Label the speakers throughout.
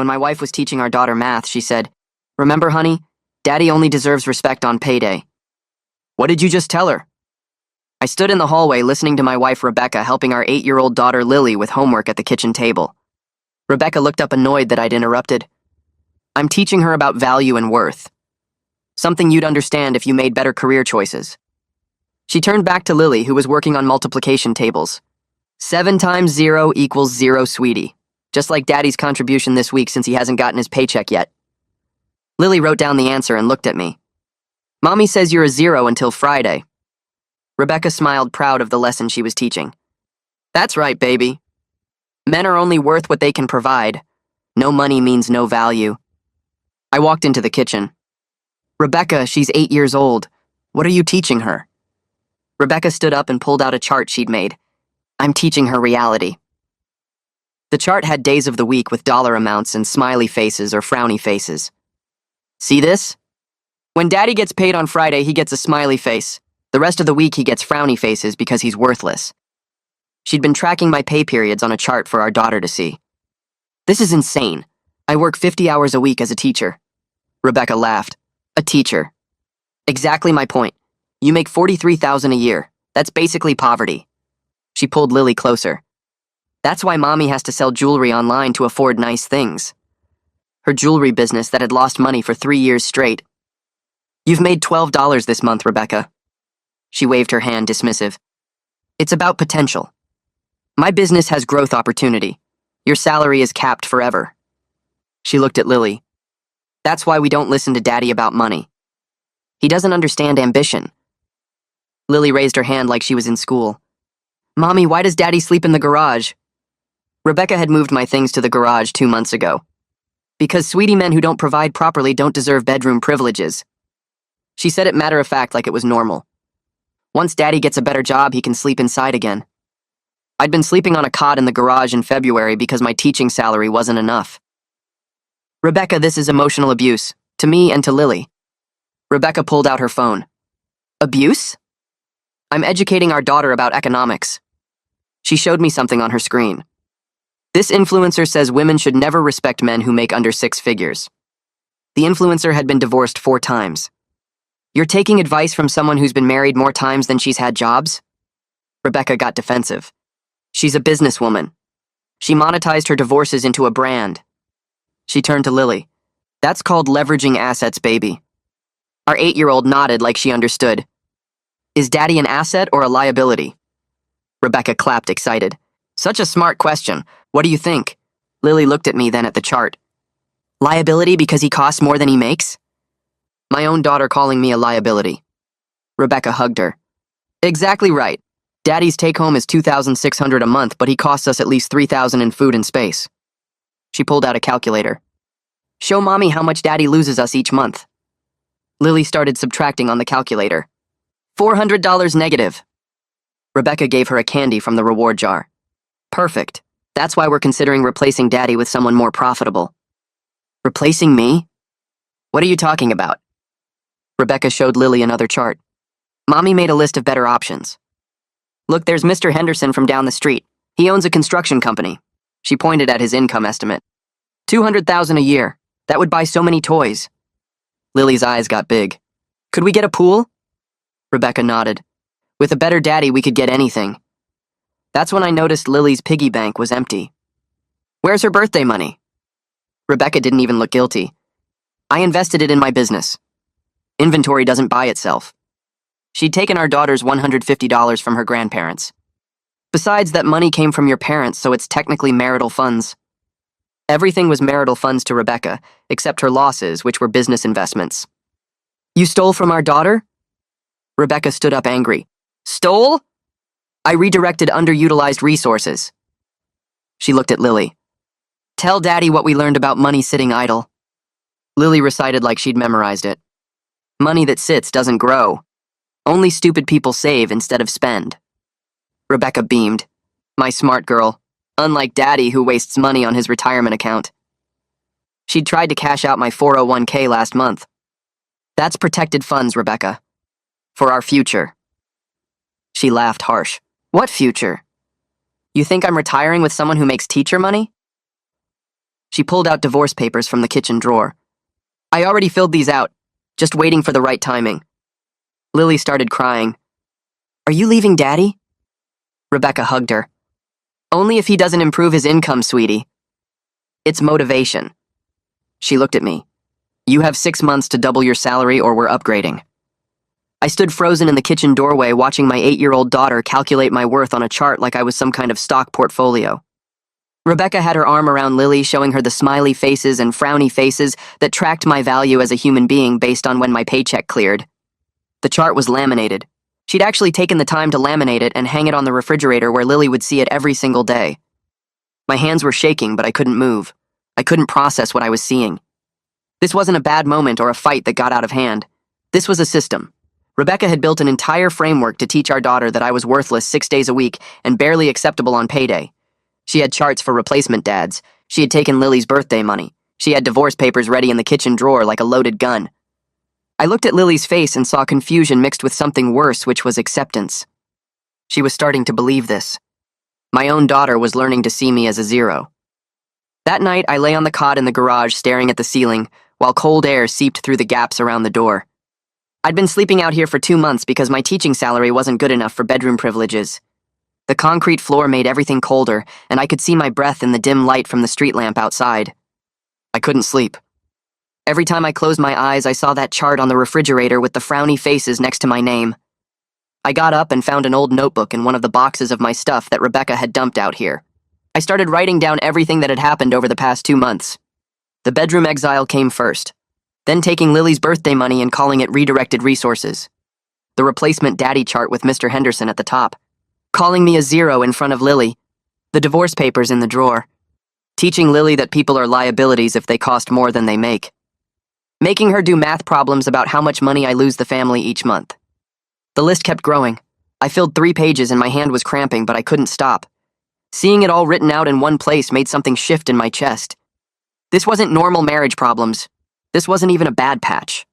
Speaker 1: When my wife was teaching our daughter math, she said, "Remember, honey, Daddy only deserves respect on payday." What did you just tell her? I stood in the hallway listening to my wife Rebecca helping our 8-year-old daughter Lily with homework at the kitchen table. Rebecca looked up annoyed that I'd interrupted. I'm teaching her about value and worth. Something you'd understand if you made better career choices. She turned back to Lily, who was working on multiplication tables. 7 times 0 equals 0, sweetie. Just like Daddy's contribution this week since he hasn't gotten his paycheck yet. Lily wrote down the answer and looked at me. Mommy says you're a 0 until Friday. Rebecca smiled, proud of the lesson she was teaching. That's right, baby. Men are only worth what they can provide. No money means no value. I walked into the kitchen. Rebecca, she's 8 years old. What are you teaching her? Rebecca stood up and pulled out a chart she'd made. I'm teaching her reality. The chart had days of the week with dollar amounts and smiley faces or frowny faces. See this? When Daddy gets paid on Friday, he gets a smiley face. The rest of the week, he gets frowny faces because he's worthless. She'd been tracking my pay periods on a chart for our daughter to see. This is insane. I work 50 hours a week as a teacher. Rebecca laughed. A teacher. Exactly my point. You make $43,000 a year. That's basically poverty. She pulled Lily closer. That's why Mommy has to sell jewelry online to afford nice things. Her jewelry business that had lost money for 3 years straight. You've made $12 this month, Rebecca. She waved her hand, dismissive. It's about potential. My business has growth opportunity. Your salary is capped forever. She looked at Lily. That's why we don't listen to Daddy about money. He doesn't understand ambition. Lily raised her hand like she was in school. Mommy, why does Daddy sleep in the garage? Rebecca had moved my things to the garage 2 months ago. Because sweetie men who don't provide properly don't deserve bedroom privileges. She said it matter of fact like it was normal. Once Daddy gets a better job, he can sleep inside again. I'd been sleeping on a cot in the garage in February because my teaching salary wasn't enough. Rebecca, this is emotional abuse, to me and to Lily. Rebecca pulled out her phone. Abuse? I'm educating our daughter about economics. She showed me something on her screen. This influencer says women should never respect men who make under 6 figures. The influencer had been divorced 4 times. You're taking advice from someone who's been married more times than she's had jobs? Rebecca got defensive. She's a businesswoman. She monetized her divorces into a brand. She turned to Lily. That's called leveraging assets, baby. Our 8-year-old nodded like she understood. Is Daddy an asset or a liability? Rebecca clapped, excited. Such a smart question. What do you think? Lily looked at me, then at the chart. Liability because he costs more than he makes? My own daughter calling me a liability. Rebecca hugged her. Exactly right. Daddy's take-home is $2,600 a month, but he costs us at least $3,000 in food and space. She pulled out a calculator. Show Mommy how much Daddy loses us each month. Lily started subtracting on the calculator. $400 negative. Rebecca gave her a candy from the reward jar. Perfect. That's why we're considering replacing Daddy with someone more profitable. Replacing me? What are you talking about? Rebecca showed Lily another chart. Mommy made a list of better options. Look, there's Mr. Henderson from down the street. He owns a construction company. She pointed at his income estimate. $200,000 a year. That would buy so many toys. Lily's eyes got big. Could we get a pool? Rebecca nodded. With a better Daddy, we could get anything. That's when I noticed Lily's piggy bank was empty. Where's her birthday money? Rebecca didn't even look guilty. I invested it in my business. Inventory doesn't buy itself. She'd taken our daughter's $150 from her grandparents. Besides, that money came from your parents, so it's technically marital funds. Everything was marital funds to Rebecca, except her losses, which were business investments. You stole from our daughter? Rebecca stood up angry. Stole? I redirected underutilized resources. She looked at Lily. Tell Daddy what we learned about money sitting idle. Lily recited like she'd memorized it. Money that sits doesn't grow. Only stupid people save instead of spend. Rebecca beamed. My smart girl. Unlike Daddy, who wastes money on his retirement account. She'd tried to cash out my 401k last month. That's protected funds, Rebecca. For our future. She laughed harsh. What future? You think I'm retiring with someone who makes teacher money? She pulled out divorce papers from the kitchen drawer. I already filled these out, just waiting for the right timing. Lily started crying. Are you leaving Daddy? Rebecca hugged her. Only if he doesn't improve his income, sweetie. It's motivation. She looked at me. You have 6 months to double your salary or we're upgrading. I stood frozen in the kitchen doorway watching my 8-year-old daughter calculate my worth on a chart like I was some kind of stock portfolio. Rebecca had her arm around Lily, showing her the smiley faces and frowny faces that tracked my value as a human being based on when my paycheck cleared. The chart was laminated. She'd actually taken the time to laminate it and hang it on the refrigerator where Lily would see it every single day. My hands were shaking, but I couldn't move. I couldn't process what I was seeing. This wasn't a bad moment or a fight that got out of hand. This was a system. Rebecca had built an entire framework to teach our daughter that I was worthless 6 days a week and barely acceptable on payday. She had charts for replacement dads. She had taken Lily's birthday money. She had divorce papers ready in the kitchen drawer like a loaded gun. I looked at Lily's face and saw confusion mixed with something worse, which was acceptance. She was starting to believe this. My own daughter was learning to see me as a zero. That night, I lay on the cot in the garage staring at the ceiling, while cold air seeped through the gaps around the door. I'd been sleeping out here for 2 months because my teaching salary wasn't good enough for bedroom privileges. The concrete floor made everything colder, and I could see my breath in the dim light from the street lamp outside. I couldn't sleep. Every time I closed my eyes, I saw that chart on the refrigerator with the frowny faces next to my name. I got up and found an old notebook in one of the boxes of my stuff that Rebecca had dumped out here. I started writing down everything that had happened over the past 2 months. The bedroom exile came first, then taking Lily's birthday money and calling it redirected resources. The replacement daddy chart with Mr. Henderson at the top. Calling me a zero in front of Lily. The divorce papers in the drawer. Teaching Lily that people are liabilities if they cost more than they make. Making her do math problems about how much money I lose the family each month. The list kept growing. I filled 3 pages and my hand was cramping, but I couldn't stop. Seeing it all written out in one place made something shift in my chest. This wasn't normal marriage problems. This wasn't even a bad patch.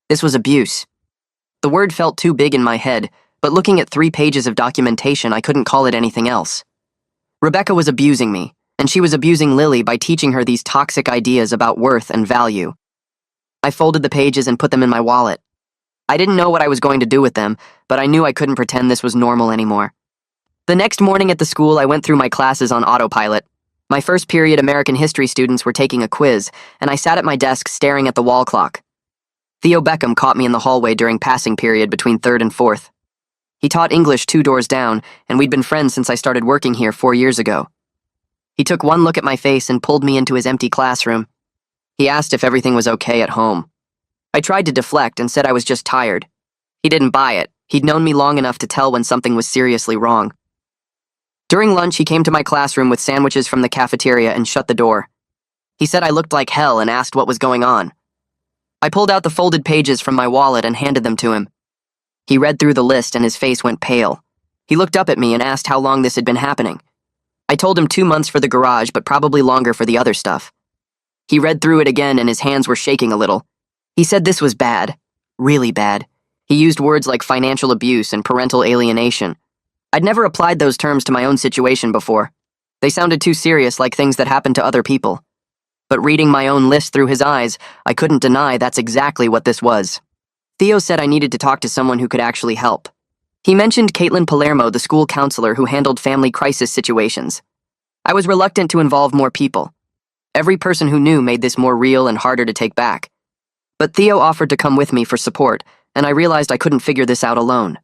Speaker 1: This was abuse. The word felt too big in my head, but looking at 3 pages of documentation, I couldn't call it anything else. Rebecca was abusing me, and she was abusing Lily by teaching her these toxic ideas about worth and value. I folded the pages and put them in my wallet. I didn't know what I was going to do with them, but I knew I couldn't pretend this was normal anymore. The next morning at the school, I went through my classes on autopilot. My first period American history students were taking a quiz, and I sat at my desk staring at the wall clock. Theo Beckham caught me in the hallway during passing period between 3rd and 4th. He taught English 2 doors down, and we'd been friends since I started working here 4 years ago. He took one look at my face and pulled me into his empty classroom. He asked if everything was okay at home. I tried to deflect and said I was just tired. He didn't buy it. He'd known me long enough to tell when something was seriously wrong. During lunch, he came to my classroom with sandwiches from the cafeteria and shut the door. He said I looked like hell and asked what was going on. I pulled out the folded pages from my wallet and handed them to him. He read through the list and his face went pale. He looked up at me and asked how long this had been happening. I told him 2 months for the garage, but probably longer for the other stuff. He read through it again and his hands were shaking a little. He said this was bad. Really bad. He used words like financial abuse and parental alienation. I'd never applied those terms to my own situation before. They sounded too serious, like things that happened to other people. But reading my own list through his eyes, I couldn't deny that's exactly what this was. Theo said I needed to talk to someone who could actually help. He mentioned Caitlin Palermo, the school counselor who handled family crisis situations. I was reluctant to involve more people. Every person who knew made this more real and harder to take back. But Theo offered to come with me for support, and I realized I couldn't figure this out alone.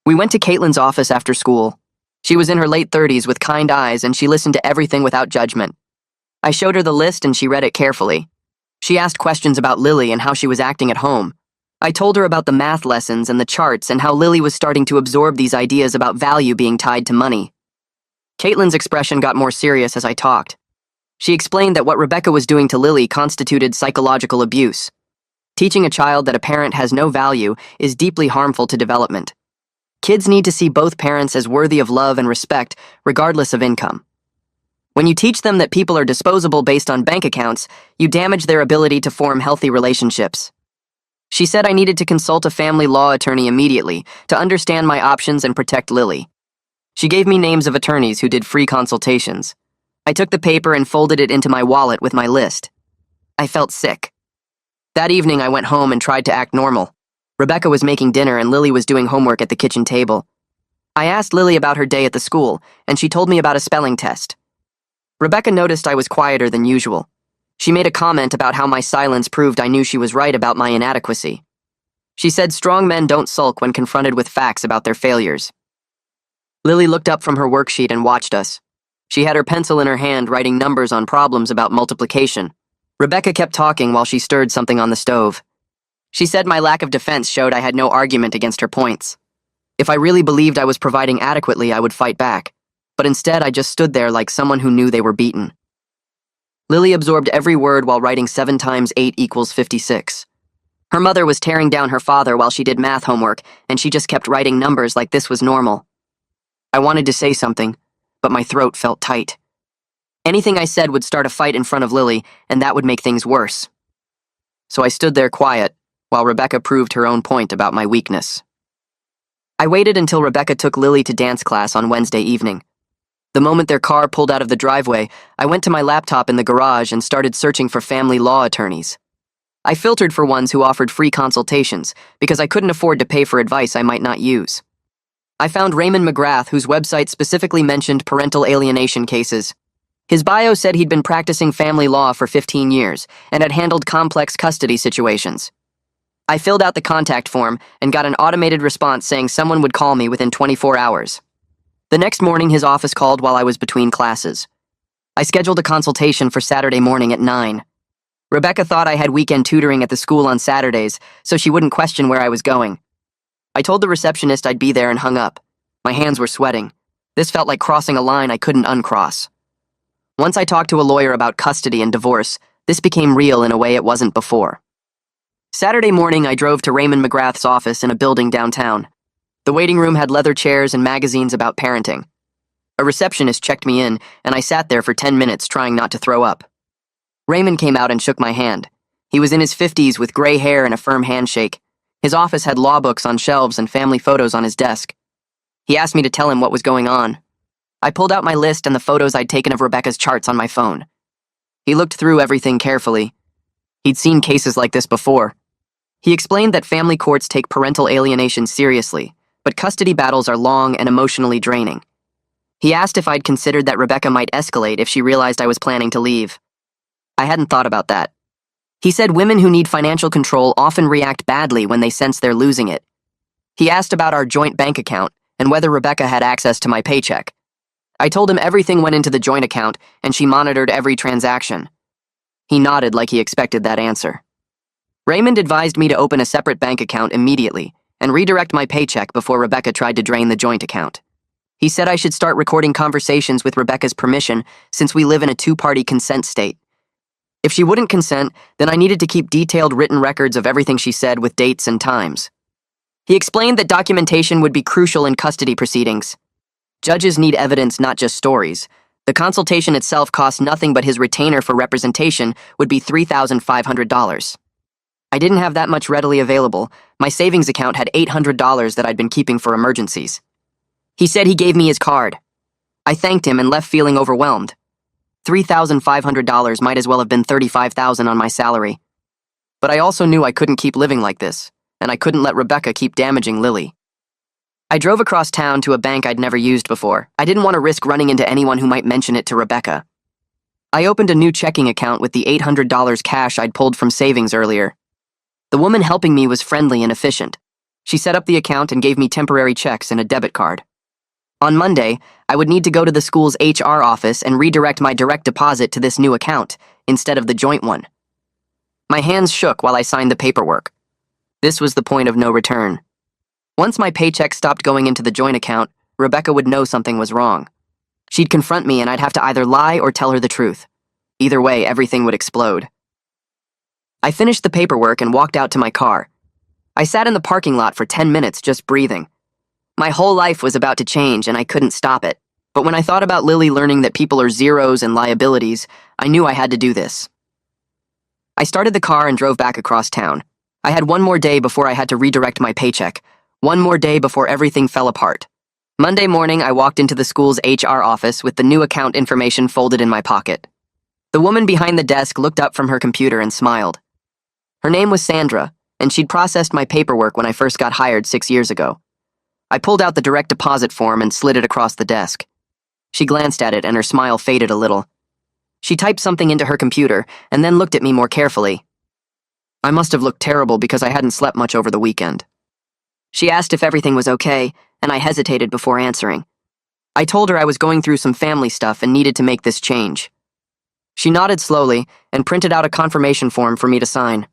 Speaker 1: We went to Caitlin's office after school. She was in her late 30s with kind eyes, and she listened to everything without judgment. I showed her the list and she read it carefully. She asked questions about Lily and how she was acting at home. I told her about the math lessons and the charts and how Lily was starting to absorb these ideas about value being tied to money. Caitlin's expression got more serious as I talked. She explained that what Rebecca was doing to Lily constituted psychological abuse. Teaching a child that a parent has no value is deeply harmful to development. Kids need to see both parents as worthy of love and respect, regardless of income. When you teach them that people are disposable based on bank accounts, you damage their ability to form healthy relationships. She said I needed to consult a family law attorney immediately to understand my options and protect Lily. She gave me names of attorneys who did free consultations. I took the paper and folded it into my wallet with my list. I felt sick. That evening, I went home and tried to act normal. Rebecca was making dinner and Lily was doing homework at the kitchen table. I asked Lily about her day at the school, and she told me about a spelling test. Rebecca noticed I was quieter than usual. She made a comment about how my silence proved I knew she was right about my inadequacy. She said strong men don't sulk when confronted with facts about their failures. Lily looked up from her worksheet and watched us. She had her pencil in her hand writing numbers on problems about multiplication. Rebecca kept talking while she stirred something on the stove. She said my lack of defense showed I had no argument against her points. If I really believed I was providing adequately, I would fight back. But instead, I just stood there like someone who knew they were beaten. Lily absorbed every word while writing 7 times 8 equals 56. Her mother was tearing down her father while she did math homework, and she just kept writing numbers like this was normal. I wanted to say something, but my throat felt tight. Anything I said would start a fight in front of Lily, and that would make things worse. So I stood there quiet, while Rebecca proved her own point about my weakness. I waited until Rebecca took Lily to dance class on Wednesday evening. The moment their car pulled out of the driveway, I went to my laptop in the garage and started searching for family law attorneys. I filtered for ones who offered free consultations, because I couldn't afford to pay for advice I might not use. I found Raymond McGrath, whose website specifically mentioned parental alienation cases. His bio said he'd been practicing family law for 15 years and had handled complex custody situations. I filled out the contact form and got an automated response saying someone would call me within 24 hours. The next morning, his office called while I was between classes. I scheduled a consultation for Saturday morning at 9. Rebecca thought I had weekend tutoring at the school on Saturdays, so she wouldn't question where I was going. I told the receptionist I'd be there and hung up. My hands were sweating. This felt like crossing a line I couldn't uncross. Once I talked to a lawyer about custody and divorce, this became real in a way it wasn't before. Saturday morning, I drove to Raymond McGrath's office in a building downtown. The waiting room had leather chairs and magazines about parenting. A receptionist checked me in, and I sat there for 10 minutes trying not to throw up. Raymond came out and shook my hand. He was in his 50s with gray hair and a firm handshake. His office had law books on shelves and family photos on his desk. He asked me to tell him what was going on. I pulled out my list and the photos I'd taken of Rebecca's charts on my phone. He looked through everything carefully. He'd seen cases like this before. He explained that family courts take parental alienation seriously, but custody battles are long and emotionally draining. He asked if I'd considered that Rebecca might escalate if she realized I was planning to leave. I hadn't thought about that. He said women who need financial control often react badly when they sense they're losing it. He asked about our joint bank account and whether Rebecca had access to my paycheck. I told him everything went into the joint account and she monitored every transaction. He nodded like he expected that answer. Raymond advised me to open a separate bank account immediately and redirect my paycheck before Rebecca tried to drain the joint account. He said I should start recording conversations with Rebecca's permission since we live in a 2-party consent state. If she wouldn't consent, then I needed to keep detailed written records of everything she said with dates and times. He explained that documentation would be crucial in custody proceedings. Judges need evidence, not just stories. The consultation itself cost nothing, but his retainer for representation would be $3,500. I didn't have that much readily available. My savings account had $800 that I'd been keeping for emergencies. He said he gave me his card. I thanked him and left feeling overwhelmed. $3,500 might as well have been $35,000 on my salary. But I also knew I couldn't keep living like this, and I couldn't let Rebecca keep damaging Lily. I drove across town to a bank I'd never used before. I didn't want to risk running into anyone who might mention it to Rebecca. I opened a new checking account with the $800 cash I'd pulled from savings earlier. The woman helping me was friendly and efficient. She set up the account and gave me temporary checks and a debit card. On Monday, I would need to go to the school's HR office and redirect my direct deposit to this new account instead of the joint one. My hands shook while I signed the paperwork. This was the point of no return. Once my paycheck stopped going into the joint account, Rebecca would know something was wrong. She'd confront me and I'd have to either lie or tell her the truth. Either way, everything would explode. I finished the paperwork and walked out to my car. I sat in the parking lot for 10 minutes just breathing. My whole life was about to change and I couldn't stop it. But when I thought about Lily learning that people are zeros and liabilities, I knew I had to do this. I started the car and drove back across town. I had one more day before I had to redirect my paycheck. One more day before everything fell apart. Monday morning, I walked into the school's HR office with the new account information folded in my pocket. The woman behind the desk looked up from her computer and smiled. Her name was Sandra, and she'd processed my paperwork when I first got hired 6 years ago. I pulled out the direct deposit form and slid it across the desk. She glanced at it and her smile faded a little. She typed something into her computer and then looked at me more carefully. I must have looked terrible because I hadn't slept much over the weekend. She asked if everything was okay, and I hesitated before answering. I told her I was going through some family stuff and needed to make this change. She nodded slowly and printed out a confirmation form for me to sign.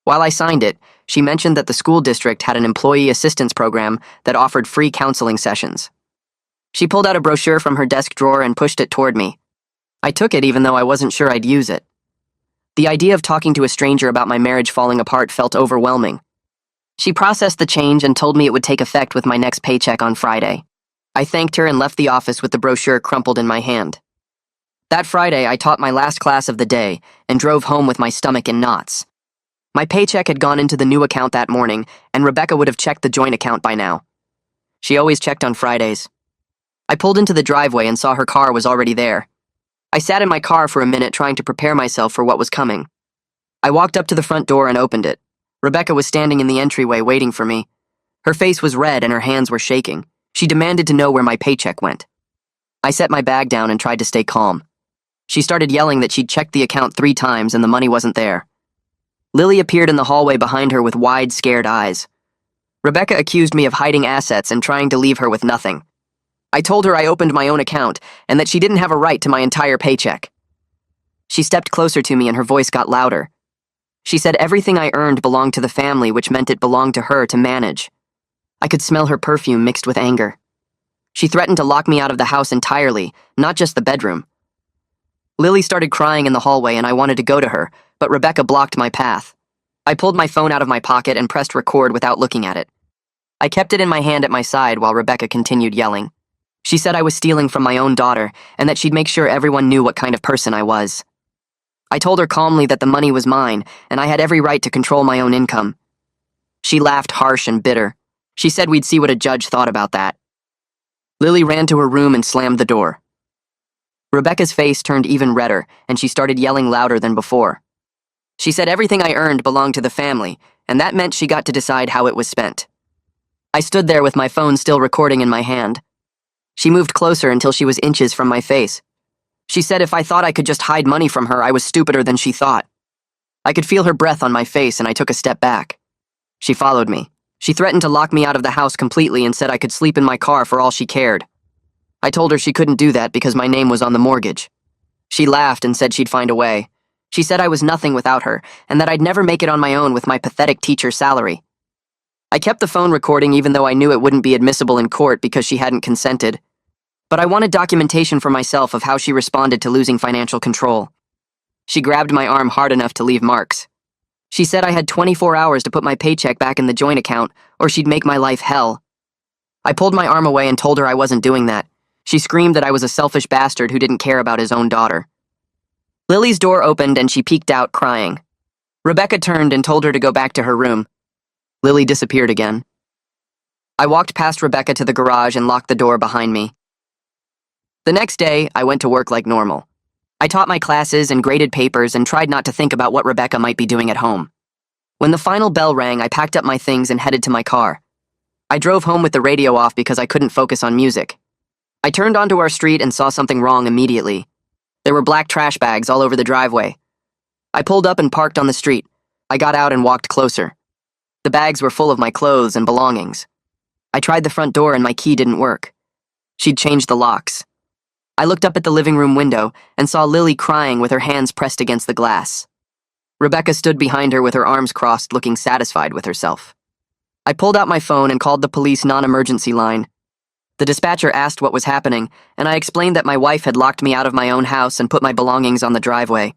Speaker 1: While I signed it, she mentioned that the school district had an employee assistance program that offered free counseling sessions. She pulled out a brochure from her desk drawer and pushed it toward me. I took it even though I wasn't sure I'd use it. The idea of talking to a stranger about my marriage falling apart felt overwhelming. She processed the change and told me it would take effect with my next paycheck on Friday. I thanked her and left the office with the brochure crumpled in my hand. That Friday, I taught my last class of the day and drove home with my stomach in knots. My paycheck had gone into the new account that morning, and Rebecca would have checked the joint account by now. She always checked on Fridays. I pulled into the driveway and saw her car was already there. I sat in my car for a minute trying to prepare myself for what was coming. I walked up to the front door and opened it. Rebecca was standing in the entryway waiting for me. Her face was red and her hands were shaking. She demanded to know where my paycheck went. I set my bag down and tried to stay calm. She started yelling that she'd checked the account 3 times and the money wasn't there. Lily appeared in the hallway behind her with wide, scared eyes. Rebecca accused me of hiding assets and trying to leave her with nothing. I told her I opened my own account and that she didn't have a right to my entire paycheck. She stepped closer to me and her voice got louder. She said everything I earned belonged to the family, which meant it belonged to her to manage. I could smell her perfume mixed with anger. She threatened to lock me out of the house entirely, not just the bedroom. Lily started crying in the hallway and I wanted to go to her, but Rebecca blocked my path. I pulled my phone out of my pocket and pressed record without looking at it. I kept it in my hand at my side while Rebecca continued yelling. She said I was stealing from my own daughter and that she'd make sure everyone knew what kind of person I was. I told her calmly that the money was mine and I had every right to control my own income. She laughed harsh and bitter. She said we'd see what a judge thought about that. Lily ran to her room and slammed the door. Rebecca's face turned even redder and she started yelling louder than before. She said everything I earned belonged to the family, and that meant she got to decide how it was spent. I stood there with my phone still recording in my hand. She moved closer until she was inches from my face. She said if I thought I could just hide money from her, I was stupider than she thought. I could feel her breath on my face and I took a step back. She followed me. She threatened to lock me out of the house completely and said I could sleep in my car for all she cared. I told her she couldn't do that because my name was on the mortgage. She laughed and said she'd find a way. She said I was nothing without her and that I'd never make it on my own with my pathetic teacher salary. I kept the phone recording even though I knew it wouldn't be admissible in court because she hadn't consented. But I wanted documentation for myself of how she responded to losing financial control. She grabbed my arm hard enough to leave marks. She said I had 24 hours to put my paycheck back in the joint account or she'd make my life hell. I pulled my arm away and told her I wasn't doing that. She screamed that I was a selfish bastard who didn't care about his own daughter. Lily's door opened and she peeked out, crying. Rebecca turned and told her to go back to her room. Lily disappeared again. I walked past Rebecca to the garage and locked the door behind me. The next day, I went to work like normal. I taught my classes and graded papers and tried not to think about what Rebecca might be doing at home. When the final bell rang, I packed up my things and headed to my car. I drove home with the radio off because I couldn't focus on music. I turned onto our street and saw something wrong immediately. There were black trash bags all over the driveway. I pulled up and parked on the street. I got out and walked closer. The bags were full of my clothes and belongings. I tried the front door and my key didn't work. She'd changed the locks. I looked up at the living room window and saw Lily crying with her hands pressed against the glass. Rebecca stood behind her with her arms crossed, looking satisfied with herself. I pulled out my phone and called the police non-emergency line. The dispatcher asked what was happening, and I explained that my wife had locked me out of my own house and put my belongings on the driveway.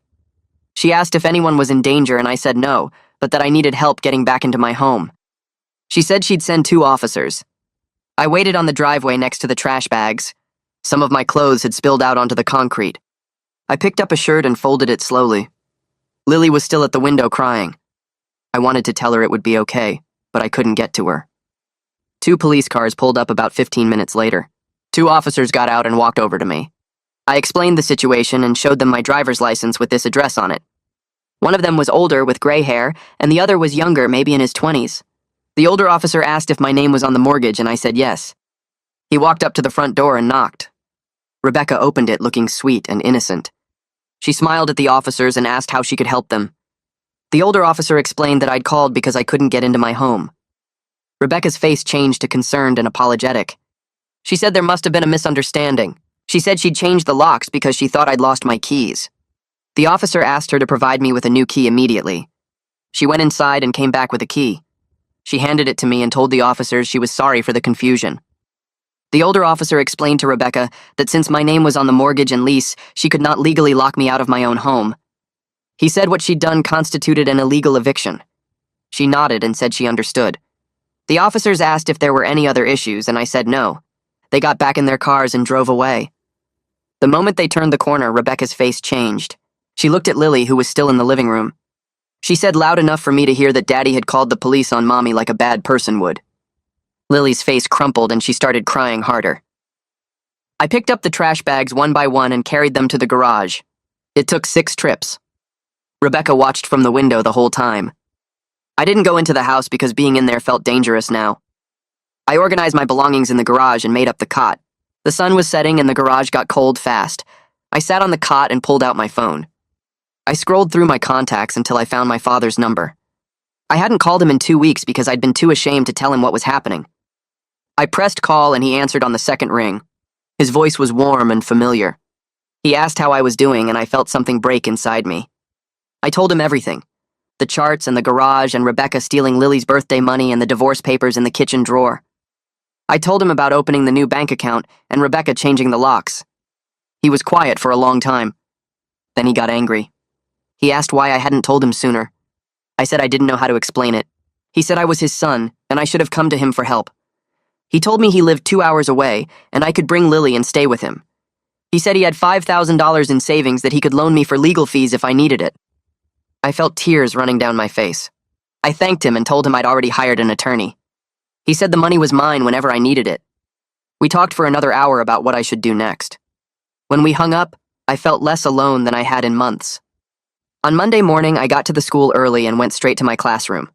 Speaker 1: She asked if anyone was in danger, and I said no, but that I needed help getting back into my home. She said she'd send 2 officers. I waited on the driveway next to the trash bags. Some of my clothes had spilled out onto the concrete. I picked up a shirt and folded it slowly. Lily was still at the window crying. I wanted to tell her it would be okay, but I couldn't get to her. 2 police cars pulled up about 15 minutes later. 2 officers got out and walked over to me. I explained the situation and showed them my driver's license with this address on it. One of them was older with gray hair, and the other was younger, maybe in his 20s. The older officer asked if my name was on the mortgage, and I said yes. He walked up to the front door and knocked. Rebecca opened it, looking sweet and innocent. She smiled at the officers and asked how she could help them. The older officer explained that I'd called because I couldn't get into my home. Rebecca's face changed to concerned and apologetic. She said there must have been a misunderstanding. She said she'd changed the locks because she thought I'd lost my keys. The officer asked her to provide me with a new key immediately. She went inside and came back with a key. She handed it to me and told the officers she was sorry for the confusion. The older officer explained to Rebecca that since my name was on the mortgage and lease, she could not legally lock me out of my own home. He said what she'd done constituted an illegal eviction. She nodded and said she understood. The officers asked if there were any other issues, and I said no. They got back in their cars and drove away. The moment they turned the corner, Rebecca's face changed. She looked at Lily, who was still in the living room. She said loud enough for me to hear that Daddy had called the police on Mommy like a bad person would. Lily's face crumpled and she started crying harder. I picked up the trash bags one by one and carried them to the garage. It took 6 trips. Rebecca watched from the window the whole time. I didn't go into the house because being in there felt dangerous now. I organized my belongings in the garage and made up the cot. The sun was setting and the garage got cold fast. I sat on the cot and pulled out my phone. I scrolled through my contacts until I found my father's number. I hadn't called him in 2 weeks because I'd been too ashamed to tell him what was happening. I pressed call and he answered on the second ring. His voice was warm and familiar. He asked how I was doing and I felt something break inside me. I told him everything. The charts and the garage and Rebecca stealing Lily's birthday money and the divorce papers in the kitchen drawer. I told him about opening the new bank account and Rebecca changing the locks. He was quiet for a long time. Then he got angry. He asked why I hadn't told him sooner. I said I didn't know how to explain it. He said I was his son and I should have come to him for help. He told me he lived 2 hours away and I could bring Lily and stay with him. He said he had $5,000 in savings that he could loan me for legal fees if I needed it. I felt tears running down my face. I thanked him and told him I'd already hired an attorney. He said the money was mine whenever I needed it. We talked for another hour about what I should do next. When we hung up, I felt less alone than I had in months. On Monday morning, I got to the school early and went straight to my classroom.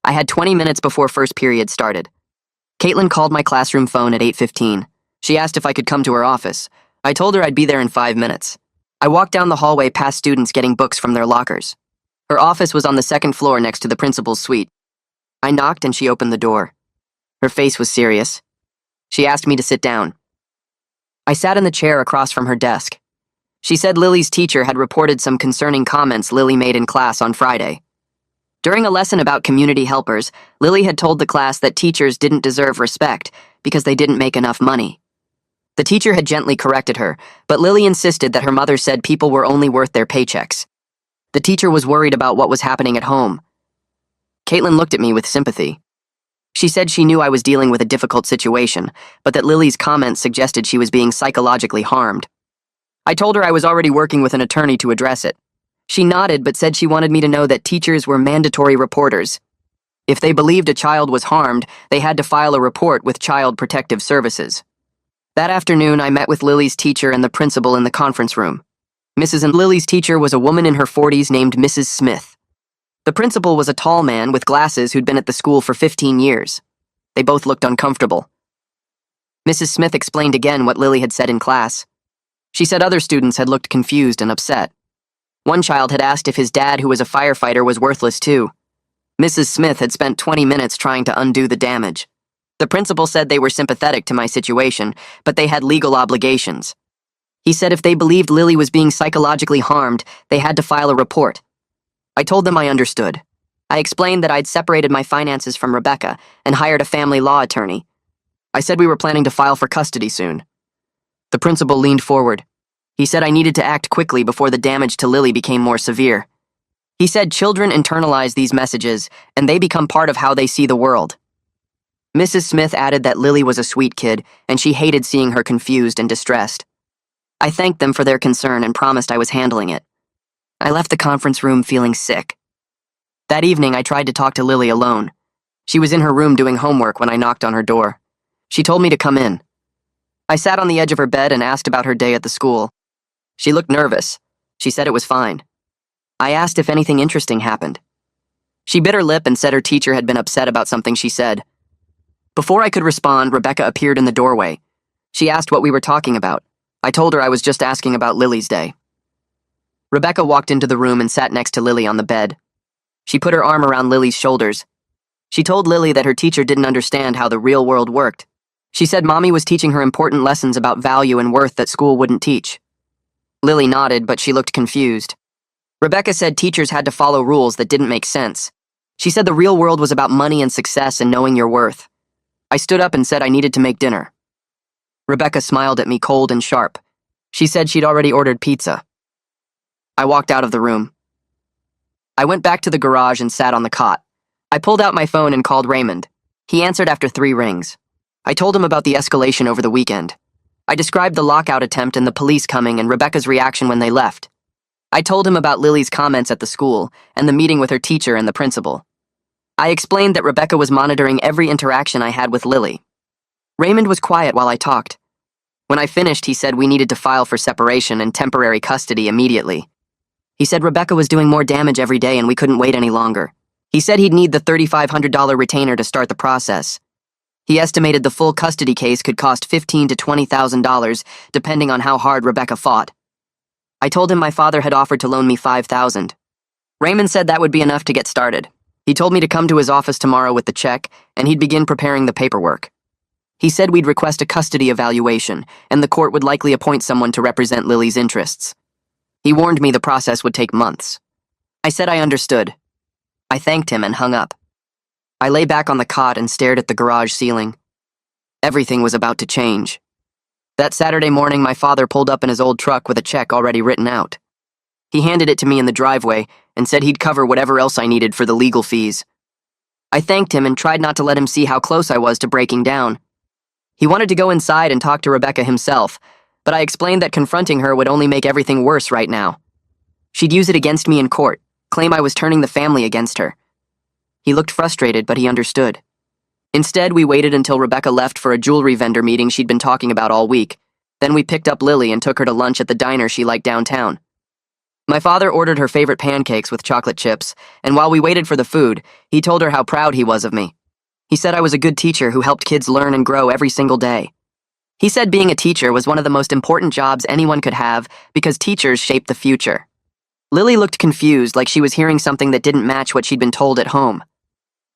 Speaker 1: I had 20 minutes before first period started. Caitlin called my classroom phone at 8:15. She asked if I could come to her office. I told her I'd be there in 5 minutes. I walked down the hallway past students getting books from their lockers. Her office was on the 2nd floor next to the principal's suite. I knocked and she opened the door. Her face was serious. She asked me to sit down. I sat in the chair across from her desk. She said Lily's teacher had reported some concerning comments Lily made in class on Friday. During a lesson about community helpers, Lily had told the class that teachers didn't deserve respect because they didn't make enough money. The teacher had gently corrected her, but Lily insisted that her mother said people were only worth their paychecks. The teacher was worried about what was happening at home. Caitlin looked at me with sympathy. She said she knew I was dealing with a difficult situation, but that Lily's comments suggested she was being psychologically harmed. I told her I was already working with an attorney to address it. She nodded but said she wanted me to know that teachers were mandatory reporters. If they believed a child was harmed, they had to file a report with Child Protective Services. That afternoon, I met with Lily's teacher and the principal in the conference room. Mrs. and Lily's teacher was a woman in her 40s named Mrs. Smith. The principal was a tall man with glasses who'd been at the school for 15 years. They both looked uncomfortable. Mrs. Smith explained again what Lily had said in class. She said other students had looked confused and upset. One child had asked if his dad, who was a firefighter, was worthless too. Mrs. Smith had spent 20 minutes trying to undo the damage. The principal said they were sympathetic to my situation, but they had legal obligations. He said if they believed Lily was being psychologically harmed, they had to file a report. I told them I understood. I explained that I'd separated my finances from Rebecca and hired a family law attorney. I said we were planning to file for custody soon. The principal leaned forward. He said I needed to act quickly before the damage to Lily became more severe. He said children internalize these messages, and they become part of how they see the world. Mrs. Smith added that Lily was a sweet kid, and she hated seeing her confused and distressed. I thanked them for their concern and promised I was handling it. I left the conference room feeling sick. That evening, I tried to talk to Lily alone. She was in her room doing homework when I knocked on her door. She told me to come in. I sat on the edge of her bed and asked about her day at the school. She looked nervous. She said it was fine. I asked if anything interesting happened. She bit her lip and said her teacher had been upset about something she said. Before I could respond, Rebecca appeared in the doorway. She asked what we were talking about. I told her I was just asking about Lily's day. Rebecca walked into the room and sat next to Lily on the bed. She put her arm around Lily's shoulders. She told Lily that her teacher didn't understand how the real world worked. She said Mommy was teaching her important lessons about value and worth that school wouldn't teach. Lily nodded, but she looked confused. Rebecca said teachers had to follow rules that didn't make sense. She said the real world was about money and success and knowing your worth. I stood up and said I needed to make dinner. Rebecca smiled at me cold and sharp. She said she'd already ordered pizza. I walked out of the room. I went back to the garage and sat on the cot. I pulled out my phone and called Raymond. He answered after 3 rings. I told him about the escalation over the weekend. I described the lockout attempt and the police coming and Rebecca's reaction when they left. I told him about Lily's comments at the school and the meeting with her teacher and the principal. I explained that Rebecca was monitoring every interaction I had with Lily. Raymond was quiet while I talked. When I finished, he said we needed to file for separation and temporary custody immediately. He said Rebecca was doing more damage every day and we couldn't wait any longer. He said he'd need the $3,500 retainer to start the process. He estimated the full custody case could cost $15,000 to $20,000, depending on how hard Rebecca fought. I told him my father had offered to loan me $5,000. Raymond said that would be enough to get started. He told me to come to his office tomorrow with the check, and he'd begin preparing the paperwork. He said we'd request a custody evaluation, and the court would likely appoint someone to represent Lily's interests. He warned me the process would take months. I said I understood. I thanked him and hung up. I lay back on the cot and stared at the garage ceiling. Everything was about to change. That Saturday morning, my father pulled up in his old truck with a check already written out. He handed it to me in the driveway and said he'd cover whatever else I needed for the legal fees. I thanked him and tried not to let him see how close I was to breaking down. He wanted to go inside and talk to Rebecca himself, but I explained that confronting her would only make everything worse right now. She'd use it against me in court, claim I was turning the family against her. He looked frustrated, but he understood. Instead, we waited until Rebecca left for a jewelry vendor meeting she'd been talking about all week. Then we picked up Lily and took her to lunch at the diner she liked downtown. My father ordered her favorite pancakes with chocolate chips, and while we waited for the food, he told her how proud he was of me. He said I was a good teacher who helped kids learn and grow every single day. He said being a teacher was one of the most important jobs anyone could have because teachers shape the future. Lily looked confused, like she was hearing something that didn't match what she'd been told at home.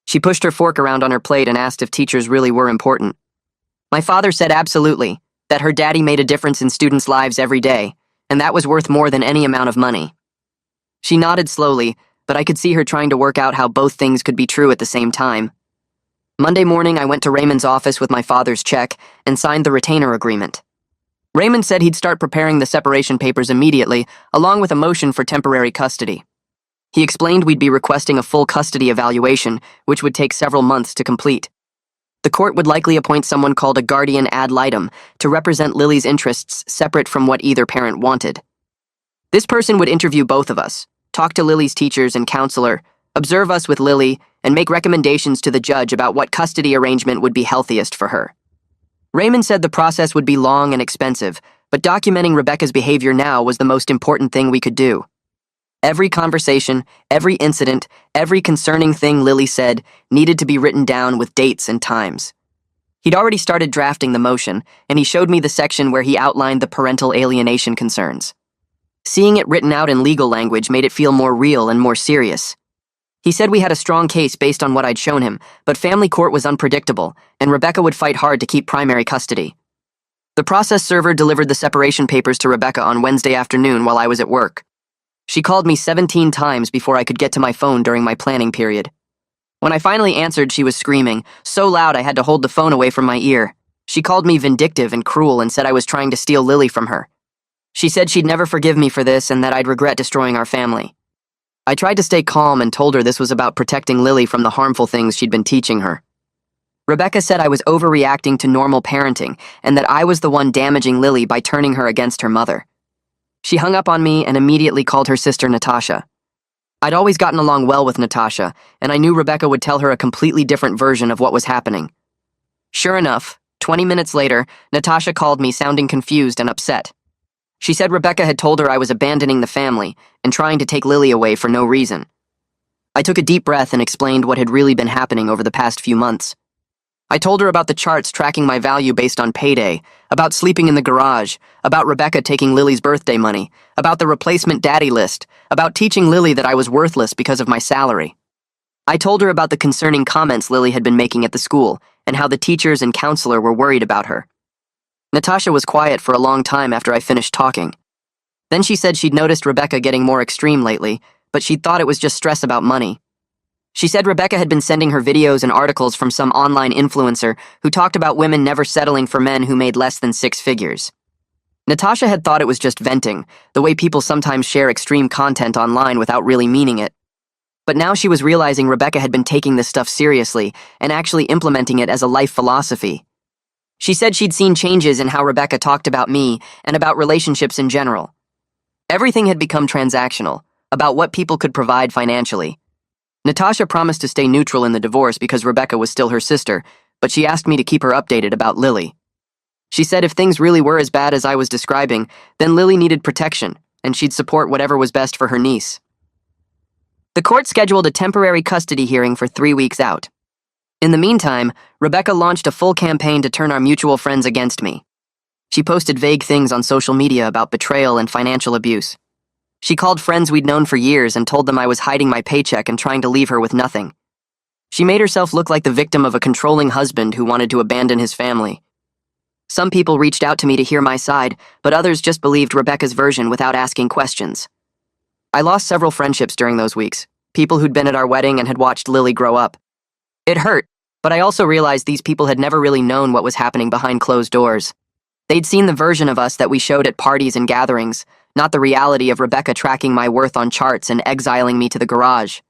Speaker 1: She pushed her fork around on her plate and asked if teachers really were important. My father said absolutely, that her daddy made a difference in students' lives every day, and that was worth more than any amount of money. She nodded slowly, but I could see her trying to work out how both things could be true at the same time. Monday morning, I went to Raymond's office with my father's check and signed the retainer agreement. Raymond said he'd start preparing the separation papers immediately, along with a motion for temporary custody. He explained we'd be requesting a full custody evaluation, which would take several months to complete. The court would likely appoint someone called a guardian ad litem to represent Lily's interests separate from what either parent wanted. This person would interview both of us, talk to Lily's teachers and counselor, observe us with Lily, and make recommendations to the judge about what custody arrangement would be healthiest for her. Raymond said the process would be long and expensive, but documenting Rebecca's behavior now was the most important thing we could do. Every conversation, every incident, every concerning thing Lily said needed to be written down with dates and times. He'd already started drafting the motion, and he showed me the section where he outlined the parental alienation concerns. Seeing it written out in legal language made it feel more real and more serious. He said we had a strong case based on what I'd shown him, but family court was unpredictable, and Rebecca would fight hard to keep primary custody. The process server delivered the separation papers to Rebecca on Wednesday afternoon while I was at work. She called me 17 times before I could get to my phone during my planning period. When I finally answered, she was screaming, so loud I had to hold the phone away from my ear. She called me vindictive and cruel and said I was trying to steal Lily from her. She said she'd never forgive me for this and that I'd regret destroying our family. I tried to stay calm and told her this was about protecting Lily from the harmful things she'd been teaching her. Rebecca said I was overreacting to normal parenting and that I was the one damaging Lily by turning her against her mother. She hung up on me and immediately called her sister Natasha. I'd always gotten along well with Natasha, and I knew Rebecca would tell her a completely different version of what was happening. Sure enough, 20 minutes later, Natasha called me sounding confused and upset. She said Rebecca had told her I was abandoning the family and trying to take Lily away for no reason. I took a deep breath and explained what had really been happening over the past few months. I told her about the charts tracking my value based on payday, about sleeping in the garage, about Rebecca taking Lily's birthday money, about the replacement daddy list, about teaching Lily that I was worthless because of my salary. I told her about the concerning comments Lily had been making at the school and how the teachers and counselor were worried about her. Natasha was quiet for a long time after I finished talking. Then she said she'd noticed Rebecca getting more extreme lately, but she'd thought it was just stress about money. She said Rebecca had been sending her videos and articles from some online influencer who talked about women never settling for men who made less than 6 figures. Natasha had thought it was just venting, the way people sometimes share extreme content online without really meaning it. But now she was realizing Rebecca had been taking this stuff seriously and actually implementing it as a life philosophy. She said she'd seen changes in how Rebecca talked about me and about relationships in general. Everything had become transactional, about what people could provide financially. Natasha promised to stay neutral in the divorce because Rebecca was still her sister, but she asked me to keep her updated about Lily. She said if things really were as bad as I was describing, then Lily needed protection, and she'd support whatever was best for her niece. The court scheduled a temporary custody hearing for 3 weeks out. In the meantime, Rebecca launched a full campaign to turn our mutual friends against me. She posted vague things on social media about betrayal and financial abuse. She called friends we'd known for years and told them I was hiding my paycheck and trying to leave her with nothing. She made herself look like the victim of a controlling husband who wanted to abandon his family. Some people reached out to me to hear my side, but others just believed Rebecca's version without asking questions. I lost several friendships during those weeks, people who'd been at our wedding and had watched Lily grow up. It hurt, but I also realized these people had never really known what was happening behind closed doors. They'd seen the version of us that we showed at parties and gatherings, not the reality of Rebecca tracking my worth on charts and exiling me to the garage.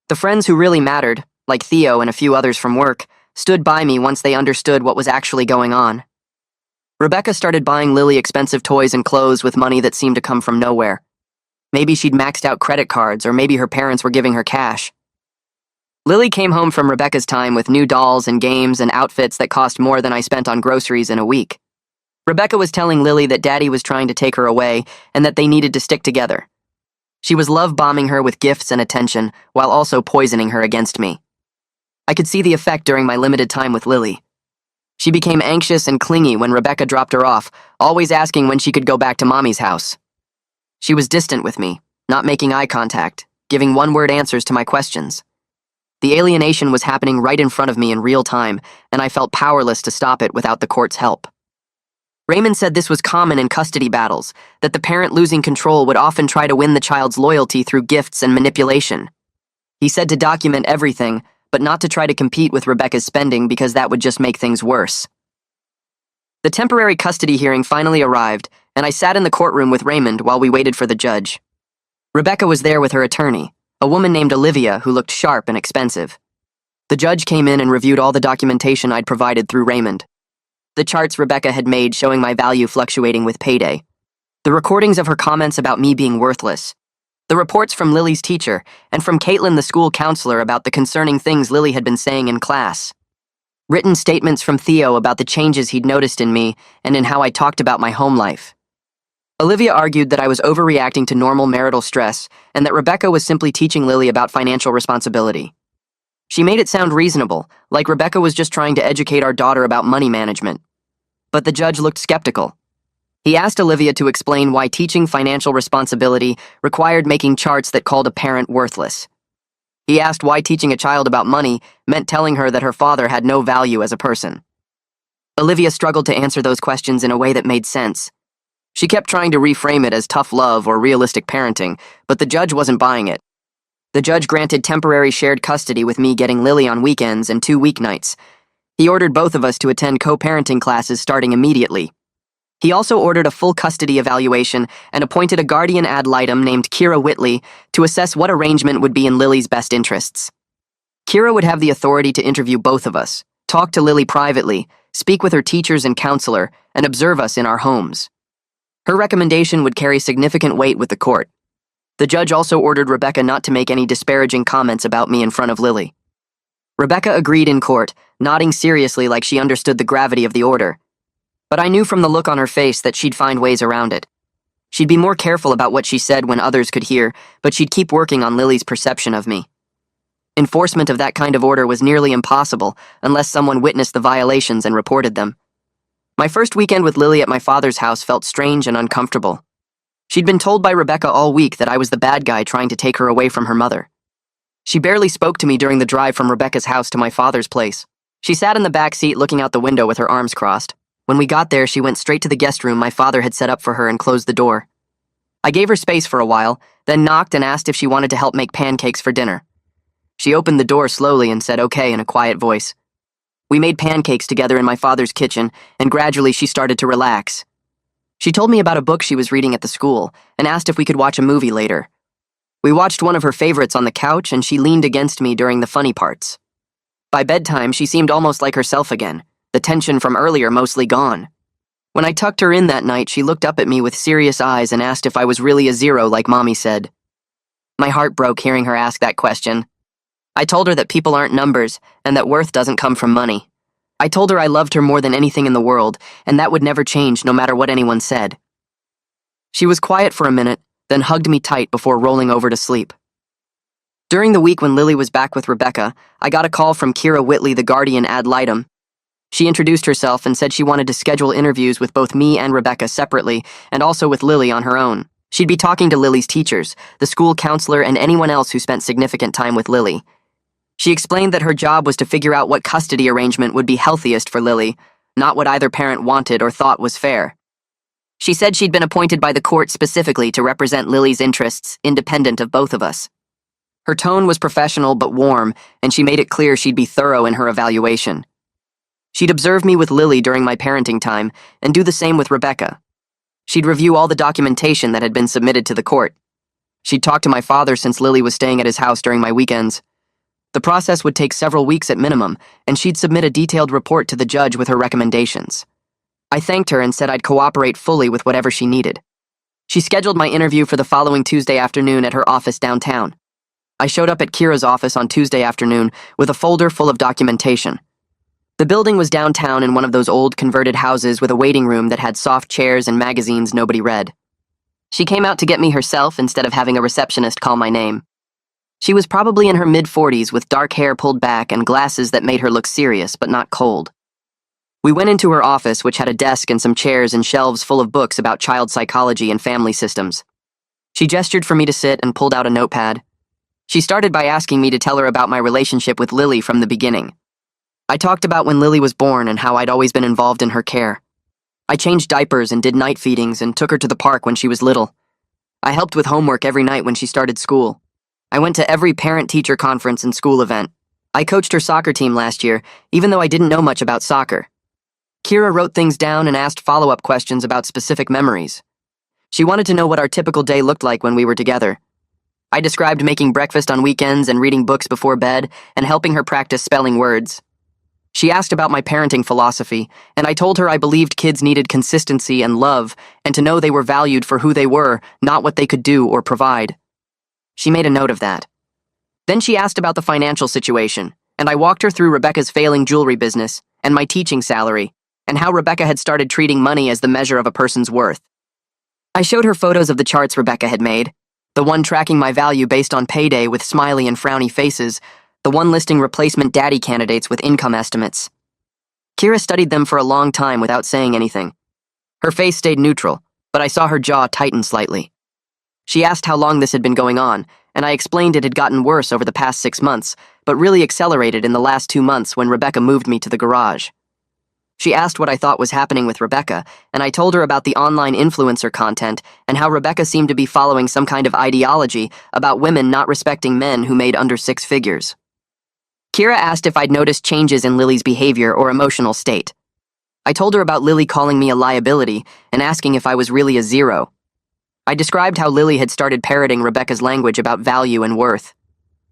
Speaker 1: The friends who really mattered, like Theo and a few others from work, stood by me once they understood what was actually going on. Rebecca started buying Lily expensive toys and clothes with money that seemed to come from nowhere. Maybe she'd maxed out credit cards, or maybe her parents were giving her cash. Lily came home from Rebecca's time with new dolls and games and outfits that cost more than I spent on groceries in a week. Rebecca was telling Lily that Daddy was trying to take her away and that they needed to stick together. She was love-bombing her with gifts and attention, while also poisoning her against me. I could see the effect during my limited time with Lily. She became anxious and clingy when Rebecca dropped her off, always asking when she could go back to Mommy's house. She was distant with me, not making eye contact, giving one-word answers to my questions. The alienation was happening right in front of me in real time, and I felt powerless to stop it without the court's help. Raymond said this was common in custody battles, that the parent losing control would often try to win the child's loyalty through gifts and manipulation. He said to document everything, but not to try to compete with Rebecca's spending because that would just make things worse. The temporary custody hearing finally arrived, and I sat in the courtroom with Raymond while we waited for the judge. Rebecca was there with her attorney, a woman named Olivia who looked sharp and expensive. The judge came in and reviewed all the documentation I'd provided through Raymond. The charts Rebecca had made showing my value fluctuating with payday. The recordings of her comments about me being worthless. The reports from Lily's teacher and from Caitlin, the school counselor, about the concerning things Lily had been saying in class. Written statements from Theo about the changes he'd noticed in me and in how I talked about my home life. Olivia argued that I was overreacting to normal marital stress and that Rebecca was simply teaching Lily about financial responsibility. She made it sound reasonable, like Rebecca was just trying to educate our daughter about money management. But the judge looked skeptical. He asked Olivia to explain why teaching financial responsibility required making charts that called a parent worthless. He asked why teaching a child about money meant telling her that her father had no value as a person. Olivia struggled to answer those questions in a way that made sense. She kept trying to reframe it as tough love or realistic parenting, but the judge wasn't buying it. The judge granted temporary shared custody with me getting Lily on weekends and 2 weeknights. He ordered both of us to attend co-parenting classes starting immediately. He also ordered a full custody evaluation and appointed a guardian ad litem named Kira Whitley to assess what arrangement would be in Lily's best interests. Kira would have the authority to interview both of us, talk to Lily privately, speak with her teachers and counselor, and observe us in our homes. Her recommendation would carry significant weight with the court. The judge also ordered Rebecca not to make any disparaging comments about me in front of Lily. Rebecca agreed in court, nodding seriously like she understood the gravity of the order. But I knew from the look on her face that she'd find ways around it. She'd be more careful about what she said when others could hear, but she'd keep working on Lily's perception of me. Enforcement of that kind of order was nearly impossible unless someone witnessed the violations and reported them. My first weekend with Lily at my father's house felt strange and uncomfortable. She'd been told by Rebecca all week that I was the bad guy trying to take her away from her mother. She barely spoke to me during the drive from Rebecca's house to my father's place. She sat in the back seat looking out the window with her arms crossed. When we got there, she went straight to the guest room my father had set up for her and closed the door. I gave her space for a while, then knocked and asked if she wanted to help make pancakes for dinner. She opened the door slowly and said okay in a quiet voice. We made pancakes together in my father's kitchen, and gradually she started to relax. She told me about a book she was reading at the school and asked if we could watch a movie later. We watched one of her favorites on the couch, and she leaned against me during the funny parts. By bedtime, she seemed almost like herself again, the tension from earlier mostly gone. When I tucked her in that night, she looked up at me with serious eyes and asked if I was really a zero like Mommy said. My heart broke hearing her ask that question. I told her that people aren't numbers and that worth doesn't come from money. I told her I loved her more than anything in the world, and that would never change no matter what anyone said. She was quiet for a minute, then hugged me tight before rolling over to sleep. During the week when Lily was back with Rebecca, I got a call from Kira Whitley, the guardian ad litem. She introduced herself and said she wanted to schedule interviews with both me and Rebecca separately, and also with Lily on her own. She'd be talking to Lily's teachers, the school counselor, and anyone else who spent significant time with Lily. She explained that her job was to figure out what custody arrangement would be healthiest for Lily, not what either parent wanted or thought was fair. She said she'd been appointed by the court specifically to represent Lily's interests, independent of both of us. Her tone was professional but warm, and she made it clear she'd be thorough in her evaluation. She'd observe me with Lily during my parenting time, and do the same with Rebecca. She'd review all the documentation that had been submitted to the court. She'd talk to my father since Lily was staying at his house during my weekends. The process would take several weeks at minimum, and she'd submit a detailed report to the judge with her recommendations. I thanked her and said I'd cooperate fully with whatever she needed. She scheduled my interview for the following Tuesday afternoon at her office downtown. I showed up at Kira's office on Tuesday afternoon with a folder full of documentation. The building was downtown in one of those old converted houses with a waiting room that had soft chairs and magazines nobody read. She came out to get me herself instead of having a receptionist call my name. She was probably in her mid-40s with dark hair pulled back and glasses that made her look serious but not cold. We went into her office, which had a desk and some chairs and shelves full of books about child psychology and family systems. She gestured for me to sit and pulled out a notepad. She started by asking me to tell her about my relationship with Lily from the beginning. I talked about when Lily was born and how I'd always been involved in her care. I changed diapers and did night feedings and took her to the park when she was little. I helped with homework every night when she started school. I went to every parent-teacher conference and school event. I coached her soccer team last year, even though I didn't know much about soccer. Kira wrote things down and asked follow-up questions about specific memories. She wanted to know what our typical day looked like when we were together. I described making breakfast on weekends and reading books before bed and helping her practice spelling words. She asked about my parenting philosophy, and I told her I believed kids needed consistency and love and to know they were valued for who they were, not what they could do or provide. She made a note of that. Then she asked about the financial situation, and I walked her through Rebecca's failing jewelry business and my teaching salary, and how Rebecca had started treating money as the measure of a person's worth. I showed her photos of the charts Rebecca had made, the one tracking my value based on payday with smiley and frowny faces, the one listing replacement daddy candidates with income estimates. Kira studied them for a long time without saying anything. Her face stayed neutral, but I saw her jaw tighten slightly. She asked how long this had been going on, and I explained it had gotten worse over the past 6 months, but really accelerated in the last 2 months when Rebecca moved me to the garage. She asked what I thought was happening with Rebecca, and I told her about the online influencer content and how Rebecca seemed to be following some kind of ideology about women not respecting men who made under 6 figures. Kira asked if I'd noticed changes in Lily's behavior or emotional state. I told her about Lily calling me a liability and asking if I was really a zero. I described how Lily had started parroting Rebecca's language about value and worth.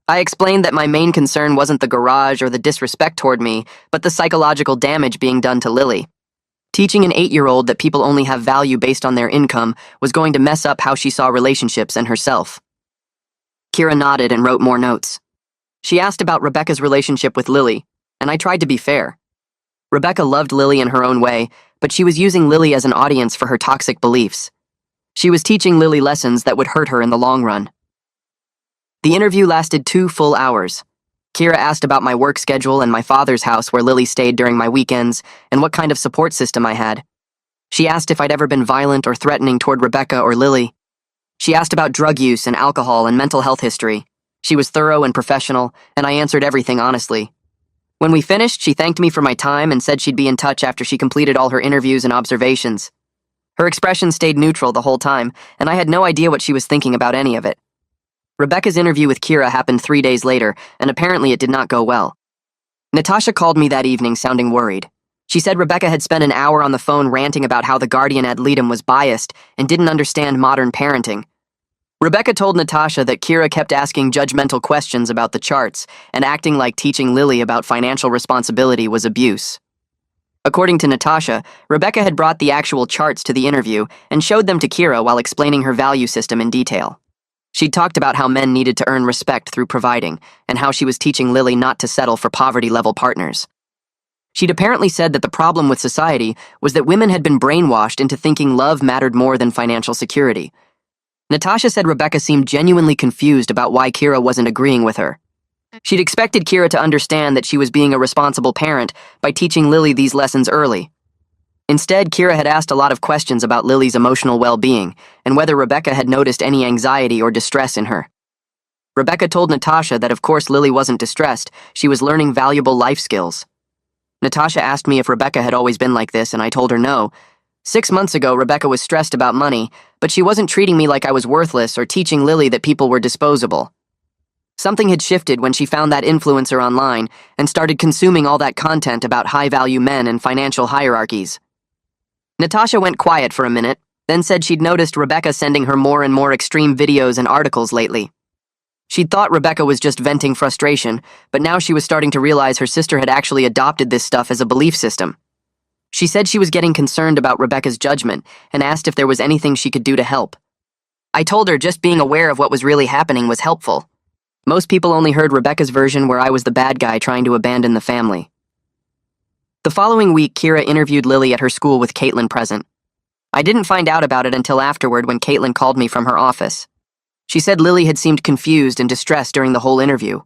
Speaker 1: I explained that my main concern wasn't the garage or the disrespect toward me, but the psychological damage being done to Lily. Teaching an 8-year-old that people only have value based on their income was going to mess up how she saw relationships and herself. Kira nodded and wrote more notes. She asked about Rebecca's relationship with Lily, and I tried to be fair. Rebecca loved Lily in her own way, but she was using Lily as an audience for her toxic beliefs. She was teaching Lily lessons that would hurt her in the long run. The interview lasted 2 full hours. Kira asked about my work schedule and my father's house where Lily stayed during my weekends and what kind of support system I had. She asked if I'd ever been violent or threatening toward Rebecca or Lily. She asked about drug use and alcohol and mental health history. She was thorough and professional, and I answered everything honestly. When we finished, she thanked me for my time and said she'd be in touch after she completed all her interviews and observations. Her expression stayed neutral the whole time, and I had no idea what she was thinking about any of it. Rebecca's interview with Kira happened 3 days later, and apparently it did not go well. Natasha called me that evening sounding worried. She said Rebecca had spent an hour on the phone ranting about how the guardian ad litem was biased and didn't understand modern parenting. Rebecca told Natasha that Kira kept asking judgmental questions about the charts and acting like teaching Lily about financial responsibility was abuse. According to Natasha, Rebecca had brought the actual charts to the interview and showed them to Kira while explaining her value system in detail. She'd talked about how men needed to earn respect through providing, and how she was teaching Lily not to settle for poverty-level partners. She'd apparently said that the problem with society was that women had been brainwashed into thinking love mattered more than financial security. Natasha said Rebecca seemed genuinely confused about why Kira wasn't agreeing with her. She'd expected Kira to understand that she was being a responsible parent by teaching Lily these lessons early. Instead, Kira had asked a lot of questions about Lily's emotional well-being and whether Rebecca had noticed any anxiety or distress in her. Rebecca told Natasha that of course Lily wasn't distressed, she was learning valuable life skills. Natasha asked me if Rebecca had always been like this, and I told her no. 6 months ago, Rebecca was stressed about money, but she wasn't treating me like I was worthless or teaching Lily that people were disposable. Something had shifted when she found that influencer online and started consuming all that content about high-value men and financial hierarchies. Natasha went quiet for a minute, then said she'd noticed Rebecca sending her more and more extreme videos and articles lately. She'd thought Rebecca was just venting frustration, but now she was starting to realize her sister had actually adopted this stuff as a belief system. She said she was getting concerned about Rebecca's judgment and asked if there was anything she could do to help. I told her just being aware of what was really happening was helpful. Most people only heard Rebecca's version where I was the bad guy trying to abandon the family. The following week, Kira interviewed Lily at her school with Caitlin present. I didn't find out about it until afterward when Caitlin called me from her office. She said Lily had seemed confused and distressed during the whole interview.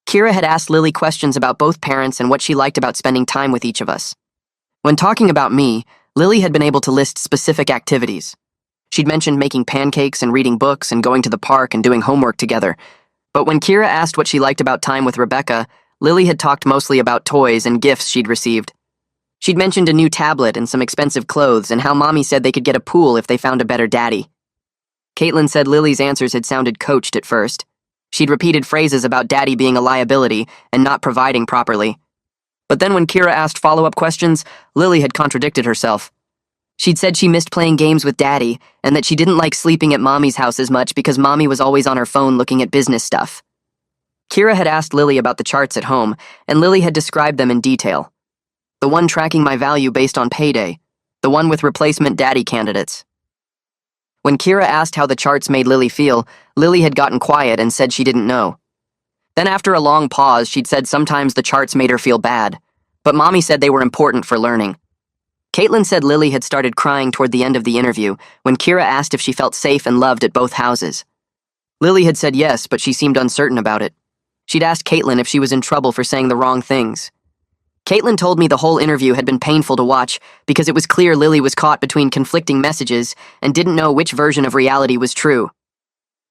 Speaker 1: Kira had asked Lily questions about both parents and what she liked about spending time with each of us. When talking about me, Lily had been able to list specific activities. She'd mentioned making pancakes and reading books and going to the park and doing homework together. But when Kira asked what she liked about time with Rebecca, Lily had talked mostly about toys and gifts she'd received. She'd mentioned a new tablet and some expensive clothes and how Mommy said they could get a pool if they found a better daddy. Caitlin said Lily's answers had sounded coached at first. She'd repeated phrases about Daddy being a liability and not providing properly. But then when Kira asked follow-up questions, Lily had contradicted herself. She'd said she missed playing games with Daddy and that she didn't like sleeping at Mommy's house as much because Mommy was always on her phone looking at business stuff. Kira had asked Lily about the charts at home, and Lily had described them in detail. The one tracking my value based on payday, the one with replacement daddy candidates. When Kira asked how the charts made Lily feel, Lily had gotten quiet and said she didn't know. Then after a long pause, she'd said sometimes the charts made her feel bad, but Mommy said they were important for learning. Caitlin said Lily had started crying toward the end of the interview when Kira asked if she felt safe and loved at both houses. Lily had said yes, but she seemed uncertain about it. She'd asked Caitlin if she was in trouble for saying the wrong things. Caitlin told me the whole interview had been painful to watch because it was clear Lily was caught between conflicting messages and didn't know which version of reality was true.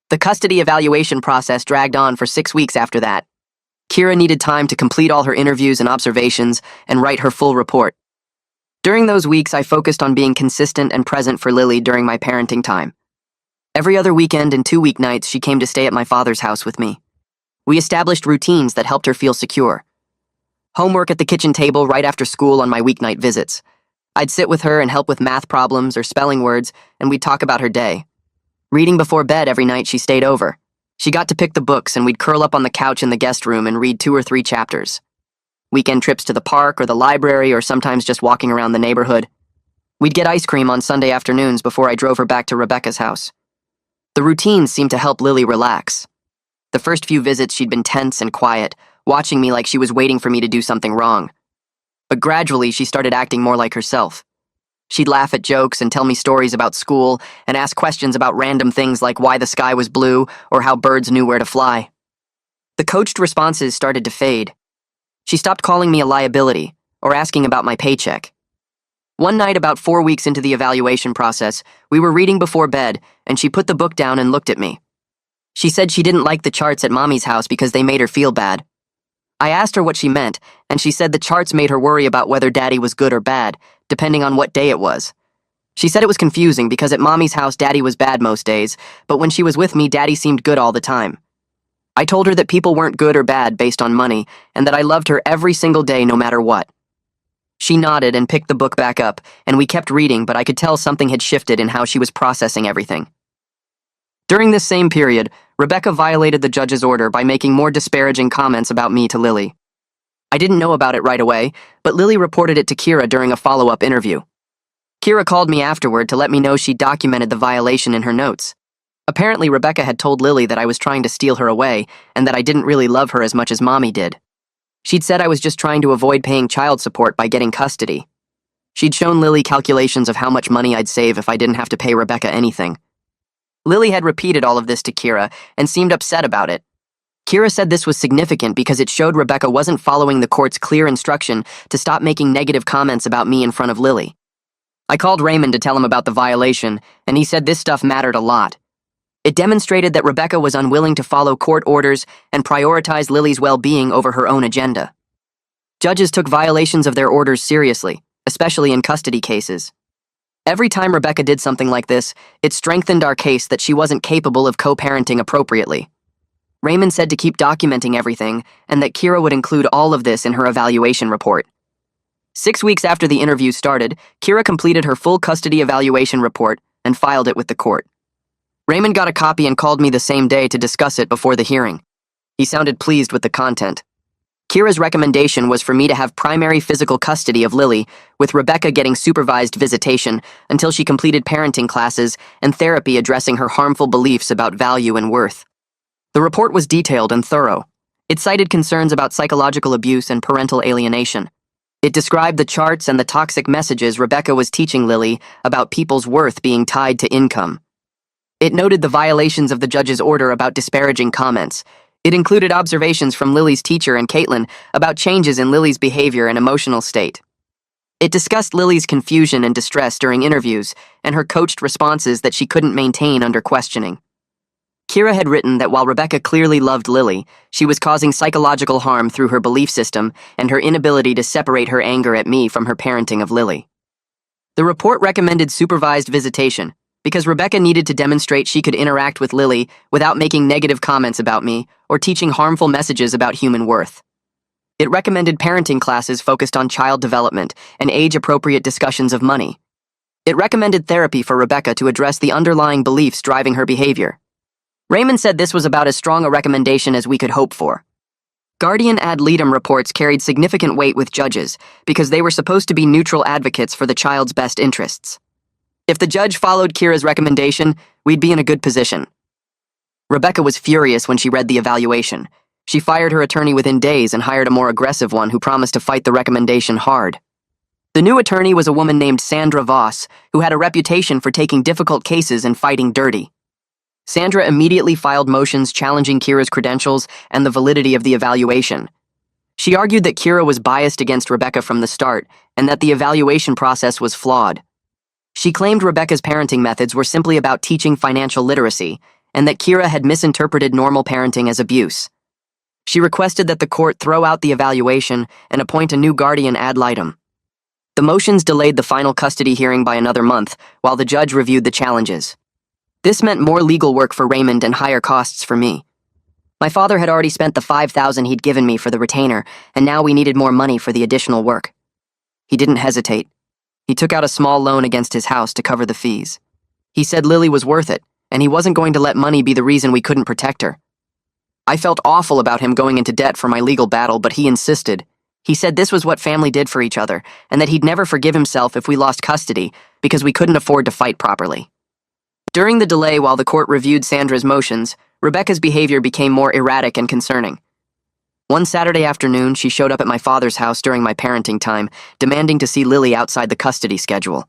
Speaker 1: The custody evaluation process dragged on for 6 weeks after that. Kira needed time to complete all her interviews and observations and write her full report. During those weeks, I focused on being consistent and present for Lily during my parenting time. Every other weekend and 2 weeknights, she came to stay at my father's house with me. We established routines that helped her feel secure. Homework at the kitchen table right after school on my weeknight visits. I'd sit with her and help with math problems or spelling words, and we'd talk about her day. Reading before bed every night she stayed over. She got to pick the books, and we'd curl up on the couch in the guest room and read 2 or 3 chapters. Weekend trips to the park or the library or sometimes just walking around the neighborhood. We'd get ice cream on Sunday afternoons before I drove her back to Rebecca's house. The routines seemed to help Lily relax. The first few visits, she'd been tense and quiet, watching me like she was waiting for me to do something wrong. But gradually, she started acting more like herself. She'd laugh at jokes and tell me stories about school and ask questions about random things like why the sky was blue or how birds knew where to fly. The coached responses started to fade. She stopped calling me a liability or asking about my paycheck. One night, about 4 weeks into the evaluation process, we were reading before bed, and she put the book down and looked at me. She said she didn't like the charts at Mommy's house because they made her feel bad. I asked her what she meant, and she said the charts made her worry about whether Daddy was good or bad, depending on what day it was. She said it was confusing because at Mommy's house, Daddy was bad most days, but when she was with me, Daddy seemed good all the time. I told her that people weren't good or bad based on money, and that I loved her every single day no matter what. She nodded and picked the book back up, and we kept reading, but I could tell something had shifted in how she was processing everything. During this same period, Rebecca violated the judge's order by making more disparaging comments about me to Lily. I didn't know about it right away, but Lily reported it to Kira during a follow-up interview. Kira called me afterward to let me know she documented the violation in her notes. Apparently, Rebecca had told Lily that I was trying to steal her away and that I didn't really love her as much as Mommy did. She'd said I was just trying to avoid paying child support by getting custody. She'd shown Lily calculations of how much money I'd save if I didn't have to pay Rebecca anything. Lily had repeated all of this to Kira and seemed upset about it. Kira said this was significant because it showed Rebecca wasn't following the court's clear instruction to stop making negative comments about me in front of Lily. I called Raymond to tell him about the violation, and he said this stuff mattered a lot. It demonstrated that Rebecca was unwilling to follow court orders and prioritize Lily's well-being over her own agenda. Judges took violations of their orders seriously, especially in custody cases. Every time Rebecca did something like this, it strengthened our case that she wasn't capable of co-parenting appropriately. Raymond said to keep documenting everything, and that Kira would include all of this in her evaluation report. 6 weeks after the interview started, Kira completed her full custody evaluation report and filed it with the court. Raymond got a copy and called me the same day to discuss it before the hearing. He sounded pleased with the content. Kira's recommendation was for me to have primary physical custody of Lily, with Rebecca getting supervised visitation until she completed parenting classes and therapy addressing her harmful beliefs about value and worth. The report was detailed and thorough. It cited concerns about psychological abuse and parental alienation. It described the charts and the toxic messages Rebecca was teaching Lily about people's worth being tied to income. It noted the violations of the judge's order about disparaging comments. It included observations from Lily's teacher and Caitlin about changes in Lily's behavior and emotional state. It discussed Lily's confusion and distress during interviews and her coached responses that she couldn't maintain under questioning. Kira had written that while Rebecca clearly loved Lily, she was causing psychological harm through her belief system and her inability to separate her anger at me from her parenting of Lily. The report recommended supervised visitation, because Rebecca needed to demonstrate she could interact with Lily without making negative comments about me or teaching harmful messages about human worth. It recommended parenting classes focused on child development and age-appropriate discussions of money. It recommended therapy for Rebecca to address the underlying beliefs driving her behavior. Raymond said this was about as strong a recommendation as we could hope for. Guardian ad litem reports carried significant weight with judges because they were supposed to be neutral advocates for the child's best interests. If the judge followed Kira's recommendation, we'd be in a good position. Rebecca was furious when she read the evaluation. She fired her attorney within days and hired a more aggressive one who promised to fight the recommendation hard. The new attorney was a woman named Sandra Voss, who had a reputation for taking difficult cases and fighting dirty. Sandra immediately filed motions challenging Kira's credentials and the validity of the evaluation. She argued that Kira was biased against Rebecca from the start and that the evaluation process was flawed. She claimed Rebecca's parenting methods were simply about teaching financial literacy, and that Kira had misinterpreted normal parenting as abuse. She requested that the court throw out the evaluation and appoint a new guardian ad litem. The motions delayed the final custody hearing by another month, while the judge reviewed the challenges. This meant more legal work for Raymond and higher costs for me. My father had already spent the $5,000 he'd given me for the retainer, and now we needed more money for the additional work. He didn't hesitate. He took out a small loan against his house to cover the fees. He said Lily was worth it, and he wasn't going to let money be the reason we couldn't protect her. I felt awful about him going into debt for my legal battle, but he insisted. He said this was what family did for each other, and that he'd never forgive himself if we lost custody because we couldn't afford to fight properly. During the delay while the court reviewed Sandra's motions, Rebecca's behavior became more erratic and concerning. One Saturday afternoon, she showed up at my father's house during my parenting time, demanding to see Lily outside the custody schedule.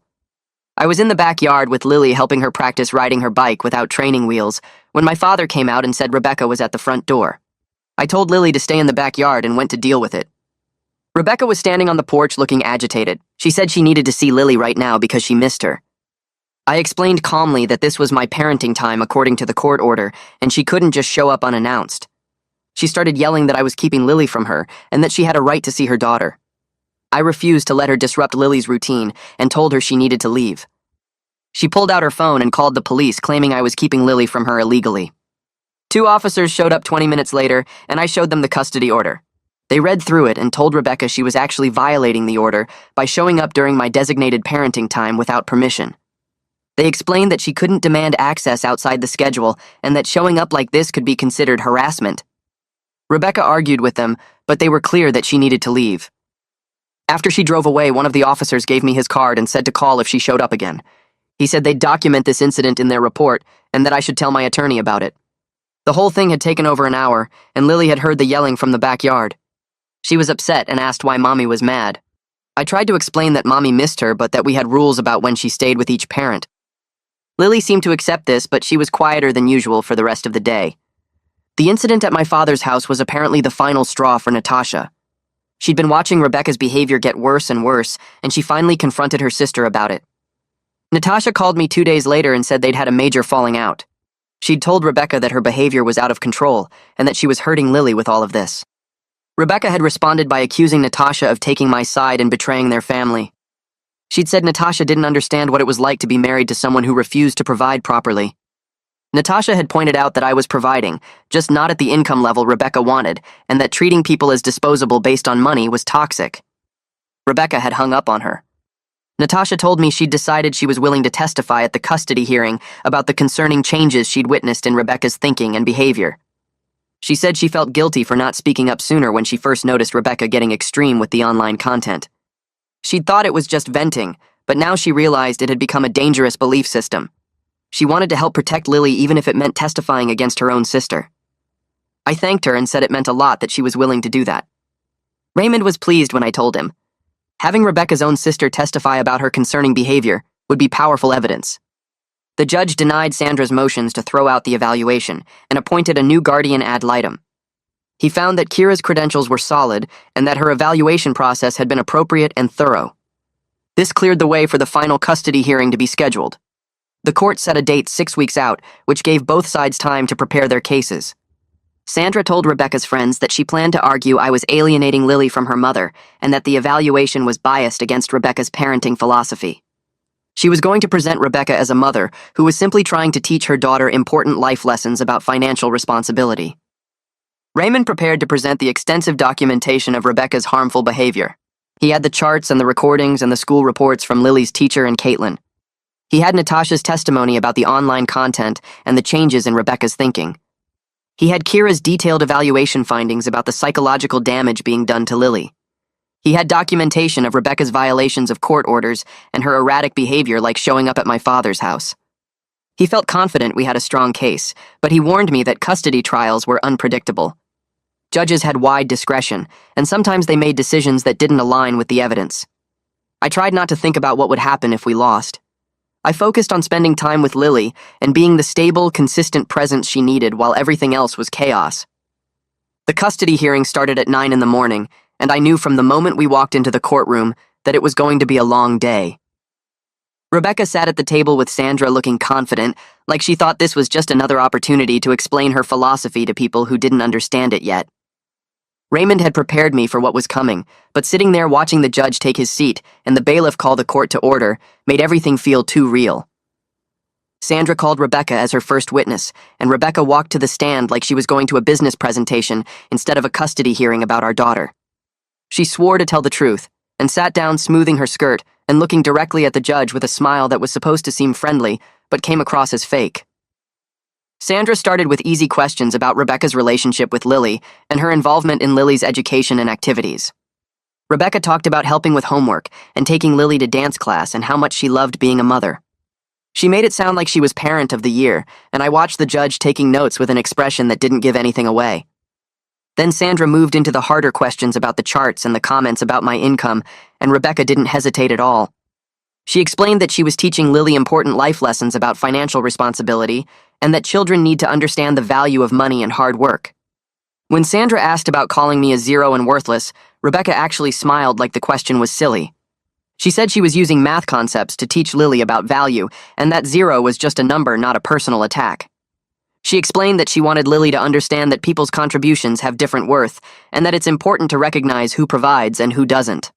Speaker 1: I was in the backyard with Lily helping her practice riding her bike without training wheels when my father came out and said Rebecca was at the front door. I told Lily to stay in the backyard and went to deal with it. Rebecca was standing on the porch looking agitated. She said she needed to see Lily right now because she missed her. I explained calmly that this was my parenting time according to the court order, and she couldn't just show up unannounced. She started yelling that I was keeping Lily from her and that she had a right to see her daughter. I refused to let her disrupt Lily's routine and told her she needed to leave. She pulled out her phone and called the police, claiming I was keeping Lily from her illegally. 2 officers showed up 20 minutes later, and I showed them the custody order. They read through it and told Rebecca she was actually violating the order by showing up during my designated parenting time without permission. They explained that she couldn't demand access outside the schedule and that showing up like this could be considered harassment. Rebecca argued with them, but they were clear that she needed to leave. After she drove away, one of the officers gave me his card and said to call if she showed up again. He said they'd document this incident in their report and that I should tell my attorney about it. The whole thing had taken over an hour, and Lily had heard the yelling from the backyard. She was upset and asked why Mommy was mad. I tried to explain that Mommy missed her, but that we had rules about when she stayed with each parent. Lily seemed to accept this, but she was quieter than usual for the rest of the day. The incident at my father's house was apparently the final straw for Natasha. She'd been watching Rebecca's behavior get worse and worse, and she finally confronted her sister about it. Natasha called me 2 days later and said they'd had a major falling out. She'd told Rebecca that her behavior was out of control and that she was hurting Lily with all of this. Rebecca had responded by accusing Natasha of taking my side and betraying their family. She'd said Natasha didn't understand what it was like to be married to someone who refused to provide properly. Natasha had pointed out that I was providing, just not at the income level Rebecca wanted, and that treating people as disposable based on money was toxic. Rebecca had hung up on her. Natasha told me she'd decided she was willing to testify at the custody hearing about the concerning changes she'd witnessed in Rebecca's thinking and behavior. She said she felt guilty for not speaking up sooner when she first noticed Rebecca getting extreme with the online content. She'd thought it was just venting, but now she realized it had become a dangerous belief system. She wanted to help protect Lily even if it meant testifying against her own sister. I thanked her and said it meant a lot that she was willing to do that. Raymond was pleased when I told him. Having Rebecca's own sister testify about her concerning behavior would be powerful evidence. The judge denied Sandra's motions to throw out the evaluation and appointed a new guardian ad litem. He found that Kira's credentials were solid and that her evaluation process had been appropriate and thorough. This cleared the way for the final custody hearing to be scheduled. The court set a date 6 weeks out, which gave both sides time to prepare their cases. Sandra told Rebecca's friends that she planned to argue I was alienating Lily from her mother and that the evaluation was biased against Rebecca's parenting philosophy. She was going to present Rebecca as a mother who was simply trying to teach her daughter important life lessons about financial responsibility. Raymond prepared to present the extensive documentation of Rebecca's harmful behavior. He had the charts and the recordings and the school reports from Lily's teacher and Caitlin. He had Natasha's testimony about the online content and the changes in Rebecca's thinking. He had Kira's detailed evaluation findings about the psychological damage being done to Lily. He had documentation of Rebecca's violations of court orders and her erratic behavior, like showing up at my father's house. He felt confident we had a strong case, but he warned me that custody trials were unpredictable. Judges had wide discretion, and sometimes they made decisions that didn't align with the evidence. I tried not to think about what would happen if we lost. I focused on spending time with Lily and being the stable, consistent presence she needed while everything else was chaos. The custody hearing started at 9 in the morning, and I knew from the moment we walked into the courtroom that it was going to be a long day. Rebecca sat at the table with Sandra looking confident, like she thought this was just another opportunity to explain her philosophy to people who didn't understand it yet. Raymond had prepared me for what was coming, but sitting there watching the judge take his seat and the bailiff call the court to order made everything feel too real. Sandra called Rebecca as her first witness, and Rebecca walked to the stand like she was going to a business presentation instead of a custody hearing about our daughter. She swore to tell the truth, and sat down smoothing her skirt and looking directly at the judge with a smile that was supposed to seem friendly, but came across as fake. Sandra started with easy questions about Rebecca's relationship with Lily and her involvement in Lily's education and activities. Rebecca talked about helping with homework and taking Lily to dance class and how much she loved being a mother. She made it sound like she was parent of the year, and I watched the judge taking notes with an expression that didn't give anything away. Then Sandra moved into the harder questions about the charts and the comments about my income, and Rebecca didn't hesitate at all. She explained that she was teaching Lily important life lessons about financial responsibility and that children need to understand the value of money and hard work. When Sandra asked about calling me a zero and worthless, Rebecca actually smiled like the question was silly. She said she was using math concepts to teach Lily about value, and that zero was just a number, not a personal attack. She explained that she wanted Lily to understand that people's contributions have different worth, and that it's important to recognize who provides and who doesn't.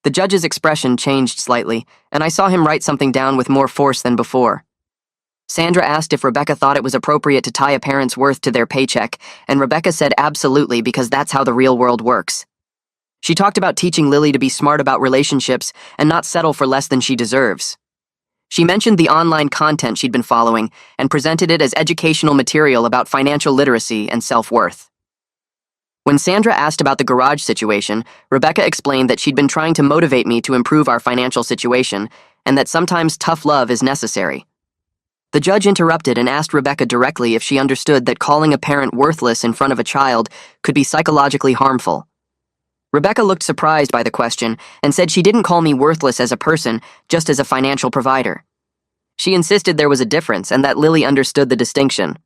Speaker 1: The judge's expression changed slightly, and I saw him write something down with more force than before. Sandra asked if Rebecca thought it was appropriate to tie a parent's worth to their paycheck, and Rebecca said absolutely because that's how the real world works. She talked about teaching Lily to be smart about relationships and not settle for less than she deserves. She mentioned the online content she'd been following and presented it as educational material about financial literacy and self-worth. When Sandra asked about the garage situation, Rebecca explained that she'd been trying to motivate me to improve our financial situation and that sometimes tough love is necessary. The judge interrupted and asked Rebecca directly if she understood that calling a parent worthless in front of a child could be psychologically harmful. Rebecca looked surprised by the question and said she didn't call me worthless as a person, just as a financial provider. She insisted there was a difference and that Lily understood the distinction.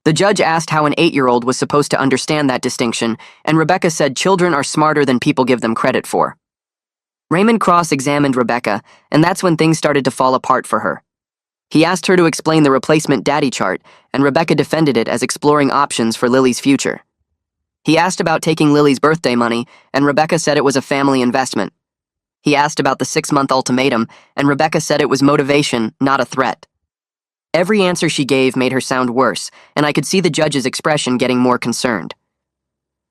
Speaker 1: The judge asked how an 8-year-old was supposed to understand that distinction, and Rebecca said children are smarter than people give them credit for. Raymond cross-examined Rebecca, and that's when things started to fall apart for her. He asked her to explain the replacement daddy chart, and Rebecca defended it as exploring options for Lily's future. He asked about taking Lily's birthday money, and Rebecca said it was a family investment. He asked about the 6-month ultimatum, and Rebecca said it was motivation, not a threat. Every answer she gave made her sound worse, and I could see the judge's expression getting more concerned.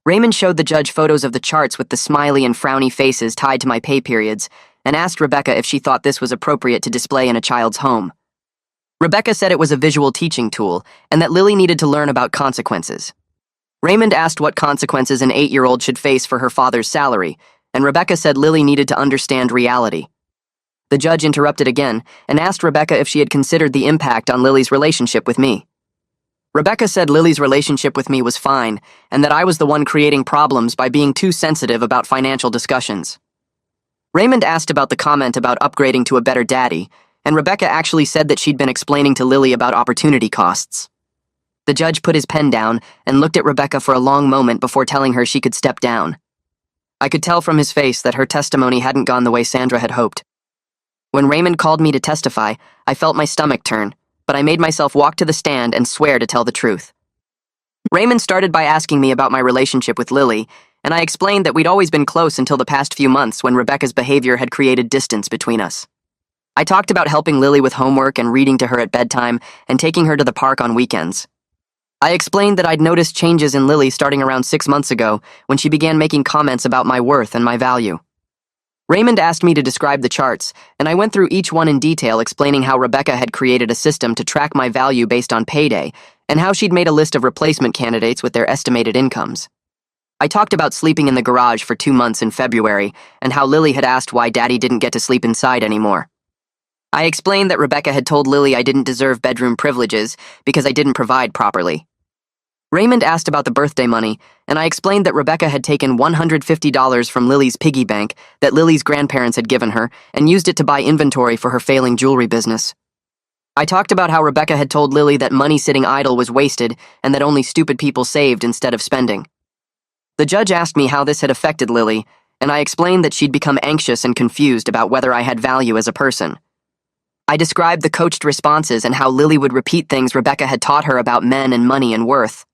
Speaker 1: Raymond showed the judge photos of the charts with the smiley and frowny faces tied to my pay periods, and asked Rebecca if she thought this was appropriate to display in a child's home. Rebecca said it was a visual teaching tool, and that Lily needed to learn about consequences. Raymond asked what consequences an 8-year-old should face for her father's salary, and Rebecca said Lily needed to understand reality. The judge interrupted again and asked Rebecca if she had considered the impact on Lily's relationship with me. Rebecca said Lily's relationship with me was fine, and that I was the one creating problems by being too sensitive about financial discussions. Raymond asked about the comment about upgrading to a better daddy, and Rebecca actually said that she'd been explaining to Lily about opportunity costs. The judge put his pen down and looked at Rebecca for a long moment before telling her she could step down. I could tell from his face that her testimony hadn't gone the way Sandra had hoped. When Raymond called me to testify, I felt my stomach turn, but I made myself walk to the stand and swear to tell the truth. Raymond started by asking me about my relationship with Lily, and I explained that we'd always been close until the past few months when Rebecca's behavior had created distance between us. I talked about helping Lily with homework and reading to her at bedtime and taking her to the park on weekends. I explained that I'd noticed changes in Lily starting around 6 months ago when she began making comments about my worth and my value. Raymond asked me to describe the charts, and I went through each one in detail explaining how Rebecca had created a system to track my value based on payday, and how she'd made a list of replacement candidates with their estimated incomes. I talked about sleeping in the garage for 2 months in February, and how Lily had asked why Daddy didn't get to sleep inside anymore. I explained that Rebecca had told Lily I didn't deserve bedroom privileges because I didn't provide properly. Raymond asked about the birthday money, and I explained that Rebecca had taken $150 from Lily's piggy bank that Lily's grandparents had given her and used it to buy inventory for her failing jewelry business. I talked about how Rebecca had told Lily that money sitting idle was wasted and that only stupid people saved instead of spending. The judge asked me how this had affected Lily, and I explained that she'd become anxious and confused about whether I had value as a person. I described the coached responses and how Lily would repeat things Rebecca had taught her about men and money and worth.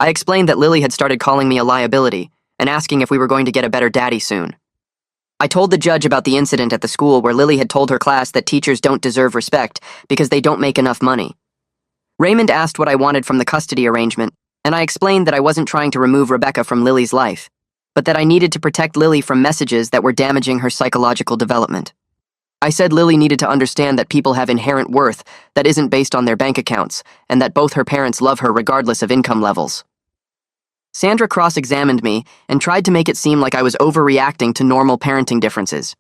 Speaker 1: I explained that Lily had started calling me a liability and asking if we were going to get a better daddy soon. I told the judge about the incident at the school where Lily had told her class that teachers don't deserve respect because they don't make enough money. Raymond asked what I wanted from the custody arrangement, and I explained that I wasn't trying to remove Rebecca from Lily's life, but that I needed to protect Lily from messages that were damaging her psychological development. I said Lily needed to understand that people have inherent worth that isn't based on their bank accounts, and that both her parents love her regardless of income levels. Sandra cross-examined me and tried to make it seem like I was overreacting to normal parenting differences.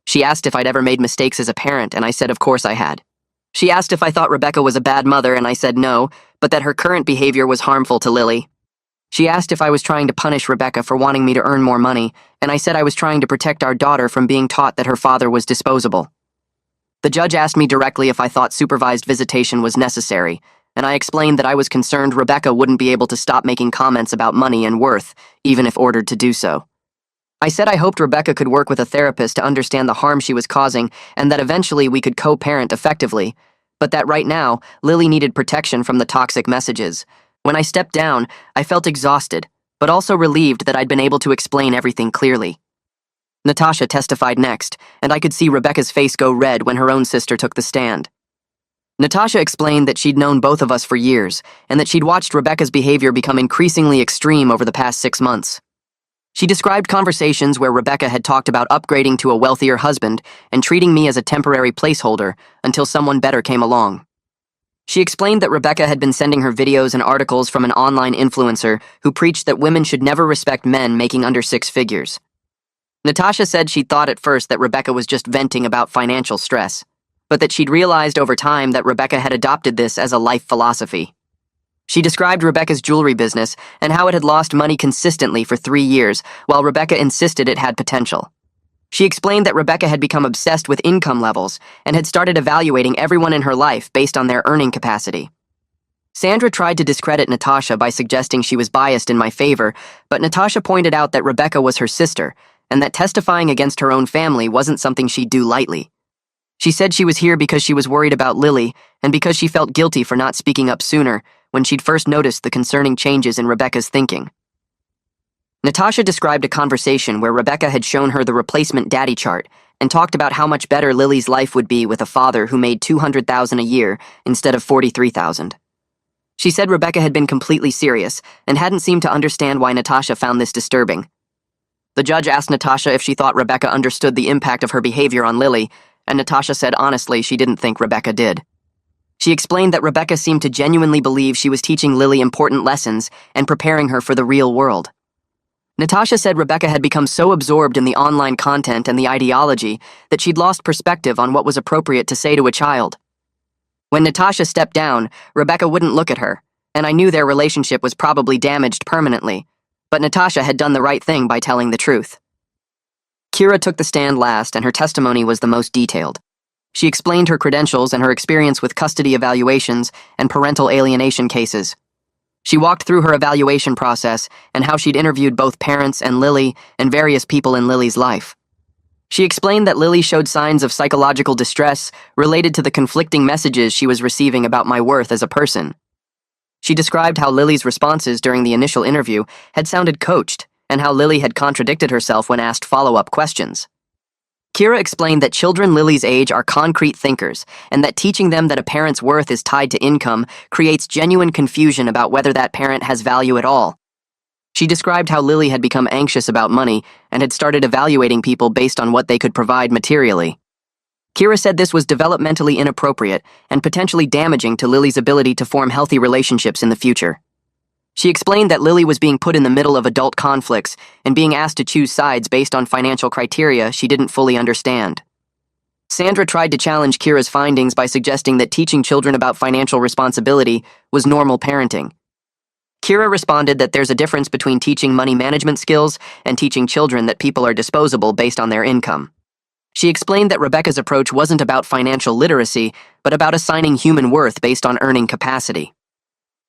Speaker 1: She asked if I'd ever made mistakes as a parent, and I said of course I had. She asked if I thought Rebecca was a bad mother, and I said no, but that her current behavior was harmful to Lily. She asked if I was trying to punish Rebecca for wanting me to earn more money, and I said I was trying to protect our daughter from being taught that her father was disposable. The judge asked me directly if I thought supervised visitation was necessary, and I explained that I was concerned Rebecca wouldn't be able to stop making comments about money and worth, even if ordered to do so. I said I hoped Rebecca could work with a therapist to understand the harm she was causing and that eventually we could co-parent effectively, but that right now, Lily needed protection from the toxic messages. When I stepped down, I felt exhausted, but also relieved that I'd been able to explain everything clearly. Natasha testified next, and I could see Rebecca's face go red when her own sister took the stand. Natasha explained that she'd known both of us for years, and that she'd watched Rebecca's behavior become increasingly extreme over the past 6 months. She described conversations where Rebecca had talked about upgrading to a wealthier husband and treating me as a temporary placeholder until someone better came along. She explained that Rebecca had been sending her videos and articles from an online influencer who preached that women should never respect men making under 6 figures. Natasha said she'd thought at first that Rebecca was just venting about financial stress, but that she'd realized over time that Rebecca had adopted this as a life philosophy. She described Rebecca's jewelry business and how it had lost money consistently for 3 years, while Rebecca insisted it had potential. She explained that Rebecca had become obsessed with income levels and had started evaluating everyone in her life based on their earning capacity. Sandra tried to discredit Natasha by suggesting she was biased in my favor, but Natasha pointed out that Rebecca was her sister and that testifying against her own family wasn't something she'd do lightly. She said she was here because she was worried about Lily and because she felt guilty for not speaking up sooner when she'd first noticed the concerning changes in Rebecca's thinking. Natasha described a conversation where Rebecca had shown her the replacement daddy chart and talked about how much better Lily's life would be with a father who made $200,000 a year instead of $43,000. She said Rebecca had been completely serious and hadn't seemed to understand why Natasha found this disturbing. The judge asked Natasha if she thought Rebecca understood the impact of her behavior on Lily, and Natasha said honestly she didn't think Rebecca did. She explained that Rebecca seemed to genuinely believe she was teaching Lily important lessons and preparing her for the real world. Natasha said Rebecca had become so absorbed in the online content and the ideology that she'd lost perspective on what was appropriate to say to a child. When Natasha stepped down, Rebecca wouldn't look at her, and I knew their relationship was probably damaged permanently, but Natasha had done the right thing by telling the truth. Kira took the stand last, and her testimony was the most detailed. She explained her credentials and her experience with custody evaluations and parental alienation cases. She walked through her evaluation process and how she'd interviewed both parents and Lily and various people in Lily's life. She explained that Lily showed signs of psychological distress related to the conflicting messages she was receiving about my worth as a person. She described how Lily's responses during the initial interview had sounded coached and how Lily had contradicted herself when asked follow-up questions. Kira explained that children Lily's age are concrete thinkers and that teaching them that a parent's worth is tied to income creates genuine confusion about whether that parent has value at all. She described how Lily had become anxious about money and had started evaluating people based on what they could provide materially. Kira said this was developmentally inappropriate and potentially damaging to Lily's ability to form healthy relationships in the future. She explained that Lily was being put in the middle of adult conflicts and being asked to choose sides based on financial criteria she didn't fully understand. Sandra tried to challenge Kira's findings by suggesting that teaching children about financial responsibility was normal parenting. Kira responded that there's a difference between teaching money management skills and teaching children that people are disposable based on their income. She explained that Rebecca's approach wasn't about financial literacy, but about assigning human worth based on earning capacity.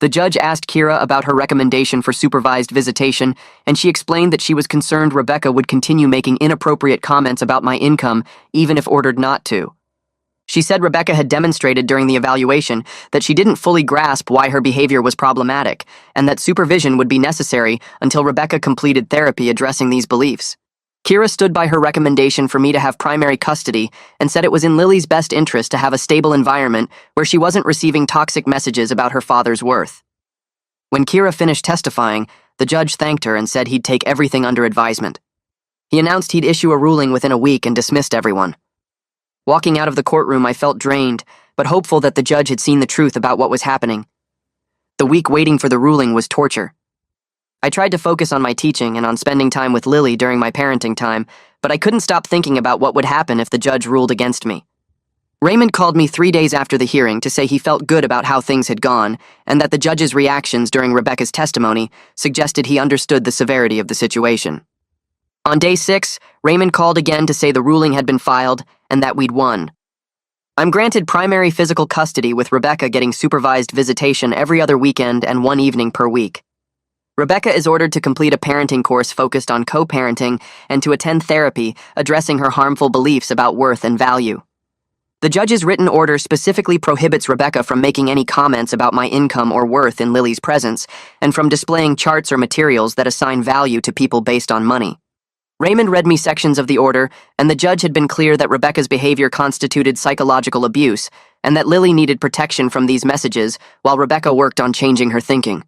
Speaker 1: The judge asked Kira about her recommendation for supervised visitation, and she explained that she was concerned Rebecca would continue making inappropriate comments about my income, even if ordered not to. She said Rebecca had demonstrated during the evaluation that she didn't fully grasp why her behavior was problematic, and that supervision would be necessary until Rebecca completed therapy addressing these beliefs. Kira stood by her recommendation for me to have primary custody and said it was in Lily's best interest to have a stable environment where she wasn't receiving toxic messages about her father's worth. When Kira finished testifying, the judge thanked her and said he'd take everything under advisement. He announced he'd issue a ruling within a week and dismissed everyone. Walking out of the courtroom, I felt drained, but hopeful that the judge had seen the truth about what was happening. The week waiting for the ruling was torture. I tried to focus on my teaching and on spending time with Lily during my parenting time, but I couldn't stop thinking about what would happen if the judge ruled against me. Raymond called me 3 days after the hearing to say he felt good about how things had gone and that the judge's reactions during Rebecca's testimony suggested he understood the severity of the situation. On day 6, Raymond called again to say the ruling had been filed and that we'd won. I'm granted primary physical custody with Rebecca getting supervised visitation every other weekend and one evening per week. Rebecca is ordered to complete a parenting course focused on co-parenting and to attend therapy addressing her harmful beliefs about worth and value. The judge's written order specifically prohibits Rebecca from making any comments about my income or worth in Lily's presence and from displaying charts or materials that assign value to people based on money. Raymond read me sections of the order, and the judge had been clear that Rebecca's behavior constituted psychological abuse and that Lily needed protection from these messages while Rebecca worked on changing her thinking.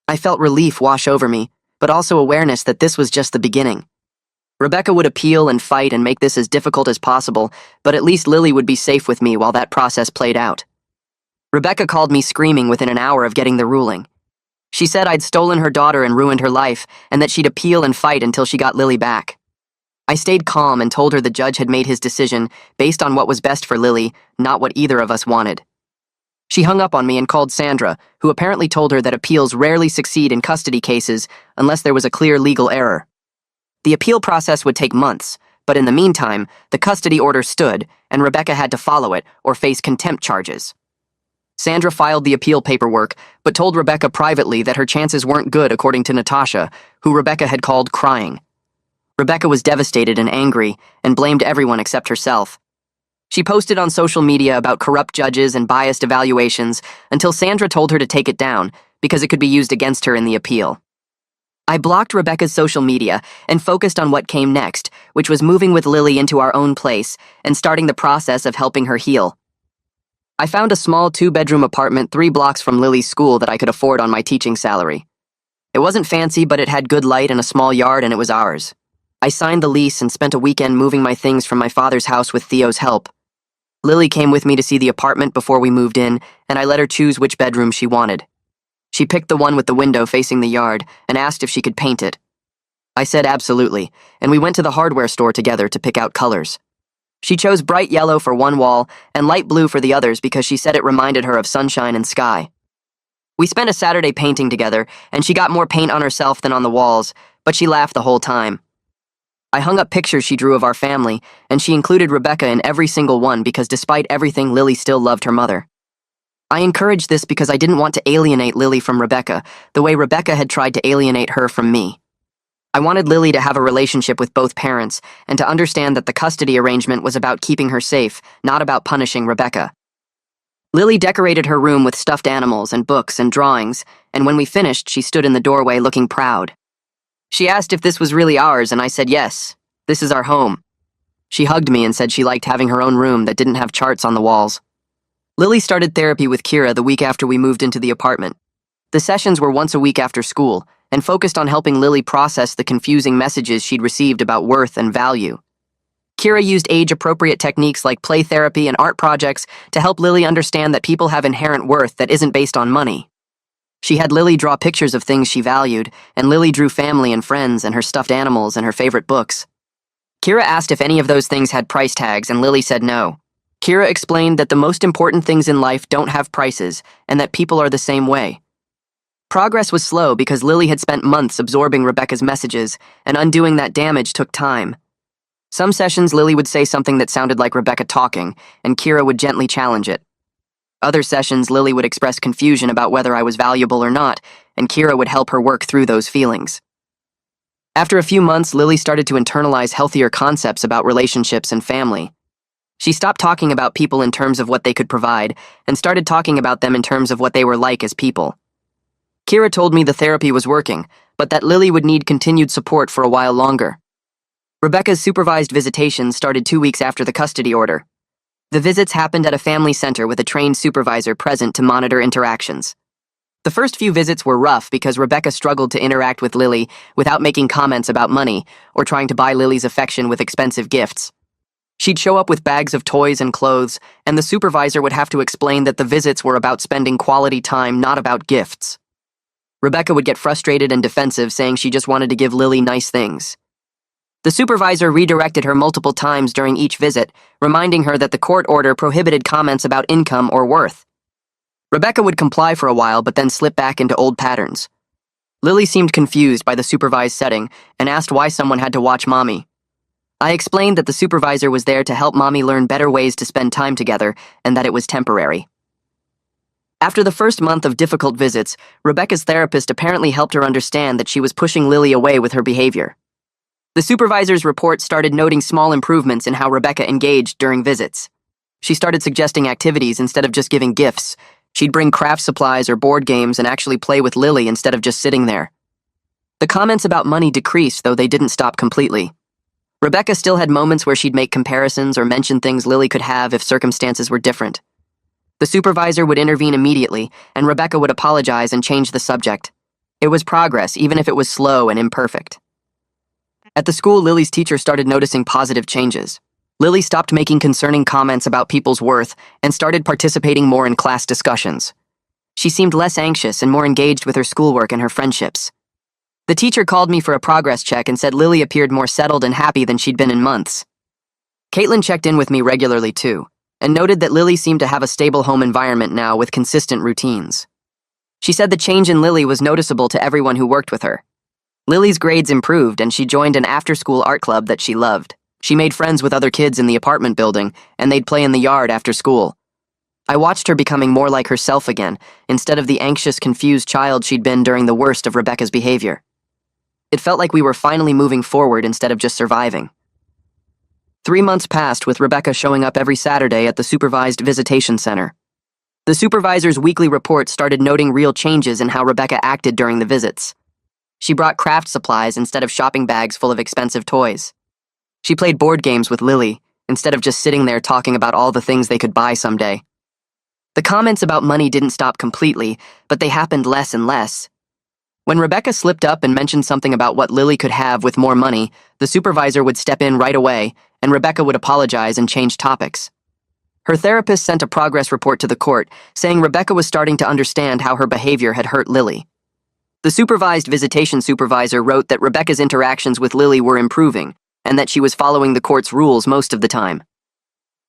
Speaker 1: I felt relief wash over me, but also awareness that this was just the beginning. Rebecca would appeal and fight and make this as difficult as possible, but at least Lily would be safe with me while that process played out. Rebecca called me screaming within an hour of getting the ruling. She said I'd stolen her daughter and ruined her life, and that she'd appeal and fight until she got Lily back. I stayed calm and told her the judge had made his decision based on what was best for Lily, not what either of us wanted. She hung up on me and called Sandra, who apparently told her that appeals rarely succeed in custody cases unless there was a clear legal error. The appeal process would take months, but in the meantime, the custody order stood, and Rebecca had to follow it or face contempt charges. Sandra filed the appeal paperwork, but told Rebecca privately that her chances weren't good according to Natasha, who Rebecca had called crying. Rebecca was devastated and angry, and blamed everyone except herself. She posted on social media about corrupt judges and biased evaluations until Sandra told her to take it down because it could be used against her in the appeal. I blocked Rebecca's social media and focused on what came next, which was moving with Lily into our own place and starting the process of helping her heal. I found a small 2-bedroom apartment 3 blocks from Lily's school that I could afford on my teaching salary. It wasn't fancy, but it had good light and a small yard, and it was ours. I signed the lease and spent a weekend moving my things from my father's house with Theo's help. Lily came with me to see the apartment before we moved in, and I let her choose which bedroom she wanted. She picked the one with the window facing the yard and asked if she could paint it. I said absolutely, and we went to the hardware store together to pick out colors. She chose bright yellow for one wall and light blue for the others because she said it reminded her of sunshine and sky. We spent a Saturday painting together, and she got more paint on herself than on the walls, but she laughed the whole time. I hung up pictures she drew of our family, and she included Rebecca in every single one because despite everything, Lily still loved her mother. I encouraged this because I didn't want to alienate Lily from Rebecca, the way Rebecca had tried to alienate her from me. I wanted Lily to have a relationship with both parents and to understand that the custody arrangement was about keeping her safe, not about punishing Rebecca. Lily decorated her room with stuffed animals and books and drawings, and when we finished, she stood in the doorway looking proud. She asked if this was really ours, and I said yes, this is our home. She hugged me and said she liked having her own room that didn't have charts on the walls. Lily started therapy with Kira the week after we moved into the apartment. The sessions were once a week after school, and focused on helping Lily process the confusing messages she'd received about worth and value. Kira used age-appropriate techniques like play therapy and art projects to help Lily understand that people have inherent worth that isn't based on money. She had Lily draw pictures of things she valued, and Lily drew family and friends and her stuffed animals and her favorite books. Kira asked if any of those things had price tags, and Lily said no. Kira explained that the most important things in life don't have prices, and that people are the same way. Progress was slow because Lily had spent months absorbing Rebecca's messages, and undoing that damage took time. Some sessions Lily would say something that sounded like Rebecca talking, and Kira would gently challenge it. Other sessions Lily would express confusion about whether I was valuable or not, and Kira would help her work through those feelings. After a few months, Lily started to internalize healthier concepts about relationships and family. She stopped talking about people in terms of what they could provide, and started talking about them in terms of what they were like as people. Kira told me the therapy was working, but that Lily would need continued support for a while longer. Rebecca's supervised visitations started 2 weeks after the custody order. The visits happened at a family center with a trained supervisor present to monitor interactions. The first few visits were rough because Rebecca struggled to interact with Lily without making comments about money or trying to buy Lily's affection with expensive gifts. She'd show up with bags of toys and clothes, and the supervisor would have to explain that the visits were about spending quality time, not about gifts. Rebecca would get frustrated and defensive, saying she just wanted to give Lily nice things. The supervisor redirected her multiple times during each visit, reminding her that the court order prohibited comments about income or worth. Rebecca would comply for a while but then slip back into old patterns. Lily seemed confused by the supervised setting and asked why someone had to watch Mommy. I explained that the supervisor was there to help Mommy learn better ways to spend time together and that it was temporary. After the first month of difficult visits, Rebecca's therapist apparently helped her understand that she was pushing Lily away with her behavior. The supervisor's report started noting small improvements in how Rebecca engaged during visits. She started suggesting activities instead of just giving gifts. She'd bring craft supplies or board games and actually play with Lily instead of just sitting there. The comments about money decreased, though they didn't stop completely. Rebecca still had moments where she'd make comparisons or mention things Lily could have if circumstances were different. The supervisor would intervene immediately, and Rebecca would apologize and change the subject. It was progress, even if it was slow and imperfect. At the school, Lily's teacher started noticing positive changes. Lily stopped making concerning comments about people's worth and started participating more in class discussions. She seemed less anxious and more engaged with her schoolwork and her friendships. The teacher called me for a progress check and said Lily appeared more settled and happy than she'd been in months. Caitlin checked in with me regularly too, and noted that Lily seemed to have a stable home environment now with consistent routines. She said the change in Lily was noticeable to everyone who worked with her. Lily's grades improved and she joined an after-school art club that she loved. She made friends with other kids in the apartment building, and they'd play in the yard after school. I watched her becoming more like herself again, instead of the anxious, confused child she'd been during the worst of Rebecca's behavior. It felt like we were finally moving forward instead of just surviving. 3 months passed with Rebecca showing up every Saturday at the supervised visitation center. The supervisor's weekly report started noting real changes in how Rebecca acted during the visits. She brought craft supplies instead of shopping bags full of expensive toys. She played board games with Lily, instead of just sitting there talking about all the things they could buy someday. The comments about money didn't stop completely, but they happened less and less. When Rebecca slipped up and mentioned something about what Lily could have with more money, the supervisor would step in right away, and Rebecca would apologize and change topics. Her therapist sent a progress report to the court, saying Rebecca was starting to understand how her behavior had hurt Lily. The supervised visitation supervisor wrote that Rebecca's interactions with Lily were improving, and that she was following the court's rules most of the time.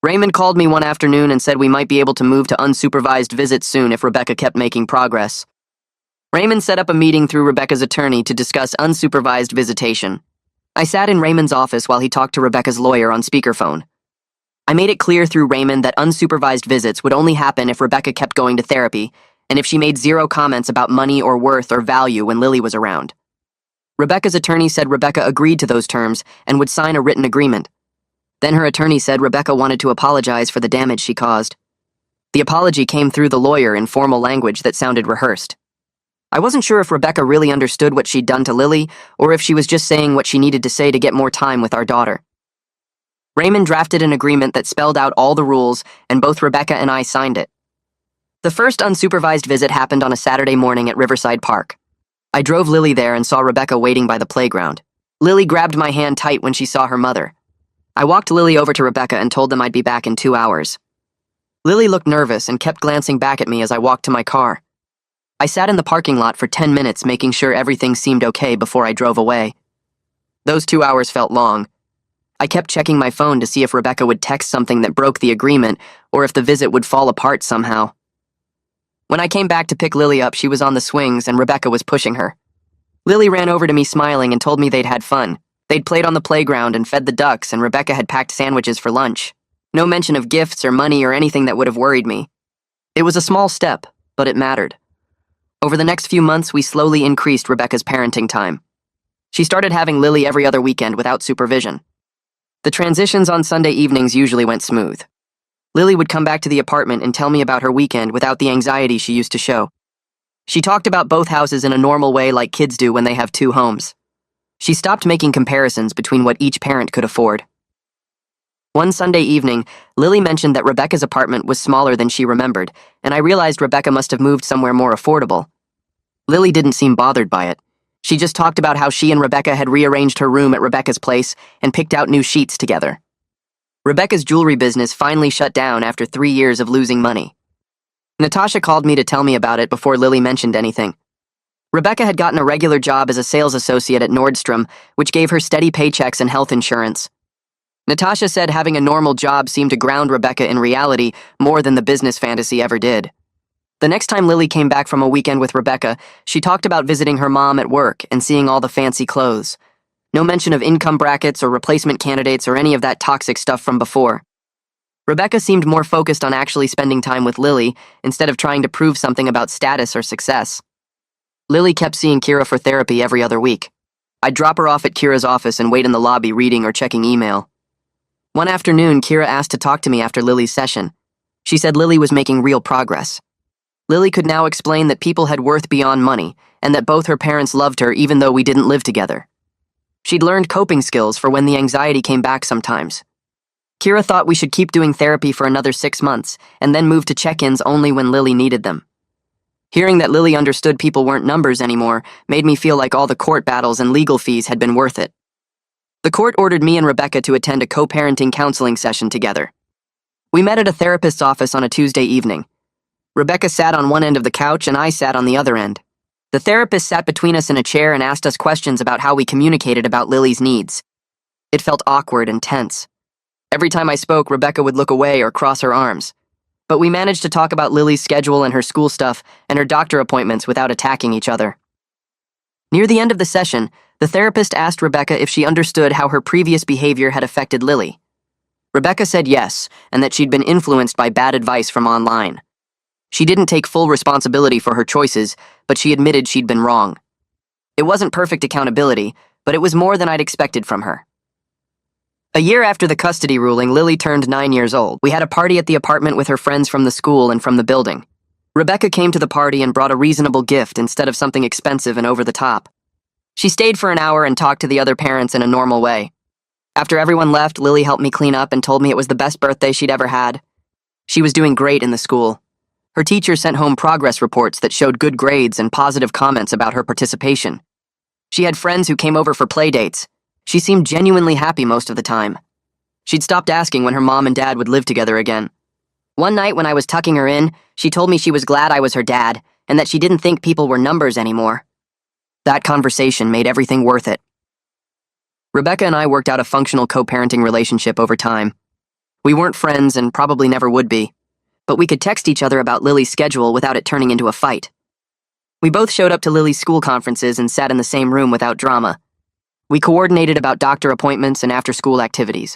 Speaker 1: Raymond called me one afternoon and said we might be able to move to unsupervised visits soon if Rebecca kept making progress. Raymond set up a meeting through Rebecca's attorney to discuss unsupervised visitation. I sat in Raymond's office while he talked to Rebecca's lawyer on speakerphone. I made it clear through Raymond that unsupervised visits would only happen if Rebecca kept going to therapy, and if she made zero comments about money or worth or value when Lily was around. Rebecca's attorney said Rebecca agreed to those terms and would sign a written agreement. Then her attorney said Rebecca wanted to apologize for the damage she caused. The apology came through the lawyer in formal language that sounded rehearsed. I wasn't sure if Rebecca really understood what she'd done to Lily, or if she was just saying what she needed to say to get more time with our daughter. Raymond drafted an agreement that spelled out all the rules, and both Rebecca and I signed it. The first unsupervised visit happened on a Saturday morning at Riverside Park. I drove Lily there and saw Rebecca waiting by the playground. Lily grabbed my hand tight when she saw her mother. I walked Lily over to Rebecca and told them I'd be back in 2 hours. Lily looked nervous and kept glancing back at me as I walked to my car. I sat in the parking lot for 10 minutes making sure everything seemed okay before I drove away. Those 2 hours felt long. I kept checking my phone to see if Rebecca would text something that broke the agreement or if the visit would fall apart somehow. When I came back to pick Lily up, she was on the swings and Rebecca was pushing her. Lily ran over to me smiling and told me they'd had fun. They'd played on the playground and fed the ducks, and Rebecca had packed sandwiches for lunch. No mention of gifts or money or anything that would have worried me. It was a small step, but it mattered. Over the next few months, we slowly increased Rebecca's parenting time. She started having Lily every other weekend without supervision. The transitions on Sunday evenings usually went smooth. Lily would come back to the apartment and tell me about her weekend without the anxiety she used to show. She talked about both houses in a normal way like kids do when they have 2 homes. She stopped making comparisons between what each parent could afford. One Sunday evening, Lily mentioned that Rebecca's apartment was smaller than she remembered, and I realized Rebecca must have moved somewhere more affordable. Lily didn't seem bothered by it. She just talked about how she and Rebecca had rearranged her room at Rebecca's place and picked out new sheets together. Rebecca's jewelry business finally shut down after 3 years of losing money. Natasha called me to tell me about it before Lily mentioned anything. Rebecca had gotten a regular job as a sales associate at Nordstrom, which gave her steady paychecks and health insurance. Natasha said having a normal job seemed to ground Rebecca in reality more than the business fantasy ever did. The next time Lily came back from a weekend with Rebecca, she talked about visiting her mom at work and seeing all the fancy clothes. No mention of income brackets or replacement candidates or any of that toxic stuff from before. Rebecca seemed more focused on actually spending time with Lily instead of trying to prove something about status or success. Lily kept seeing Kira for therapy every other week. I'd drop her off at Kira's office and wait in the lobby reading or checking email. One afternoon, Kira asked to talk to me after Lily's session. She said Lily was making real progress. Lily could now explain that people had worth beyond money and that both her parents loved her even though we didn't live together. She'd learned coping skills for when the anxiety came back sometimes. Kira thought we should keep doing therapy for another 6 months and then move to check-ins only when Lily needed them. Hearing that Lily understood people weren't numbers anymore made me feel like all the court battles and legal fees had been worth it. The court ordered me and Rebecca to attend a co-parenting counseling session together. We met at a therapist's office on a Tuesday evening. Rebecca sat on one end of the couch and I sat on the other end. The therapist sat between us in a chair and asked us questions about how we communicated about Lily's needs. It felt awkward and tense. Every time I spoke, Rebecca would look away or cross her arms. But we managed to talk about Lily's schedule and her school stuff and her doctor appointments without attacking each other. Near the end of the session, the therapist asked Rebecca if she understood how her previous behavior had affected Lily. Rebecca said yes, and that she'd been influenced by bad advice from online. She didn't take full responsibility for her choices, but she admitted she'd been wrong. It wasn't perfect accountability, but it was more than I'd expected from her. A year after the custody ruling, Lily turned 9 years old. We had a party at the apartment with her friends from the school and from the building. Rebecca came to the party and brought a reasonable gift instead of something expensive and over the top. She stayed for an hour and talked to the other parents in a normal way. After everyone left, Lily helped me clean up and told me it was the best birthday she'd ever had. She was doing great in the school. Her teacher sent home progress reports that showed good grades and positive comments about her participation. She had friends who came over for play dates. She seemed genuinely happy most of the time. She'd stopped asking when her mom and dad would live together again. One night when I was tucking her in, she told me she was glad I was her dad and that she didn't think people were numbers anymore. That conversation made everything worth it. Rebecca and I worked out a functional co-parenting relationship over time. We weren't friends and probably never would be, but we could text each other about Lily's schedule without it turning into a fight. We both showed up to Lily's school conferences and sat in the same room without drama. We coordinated about doctor appointments and after-school activities.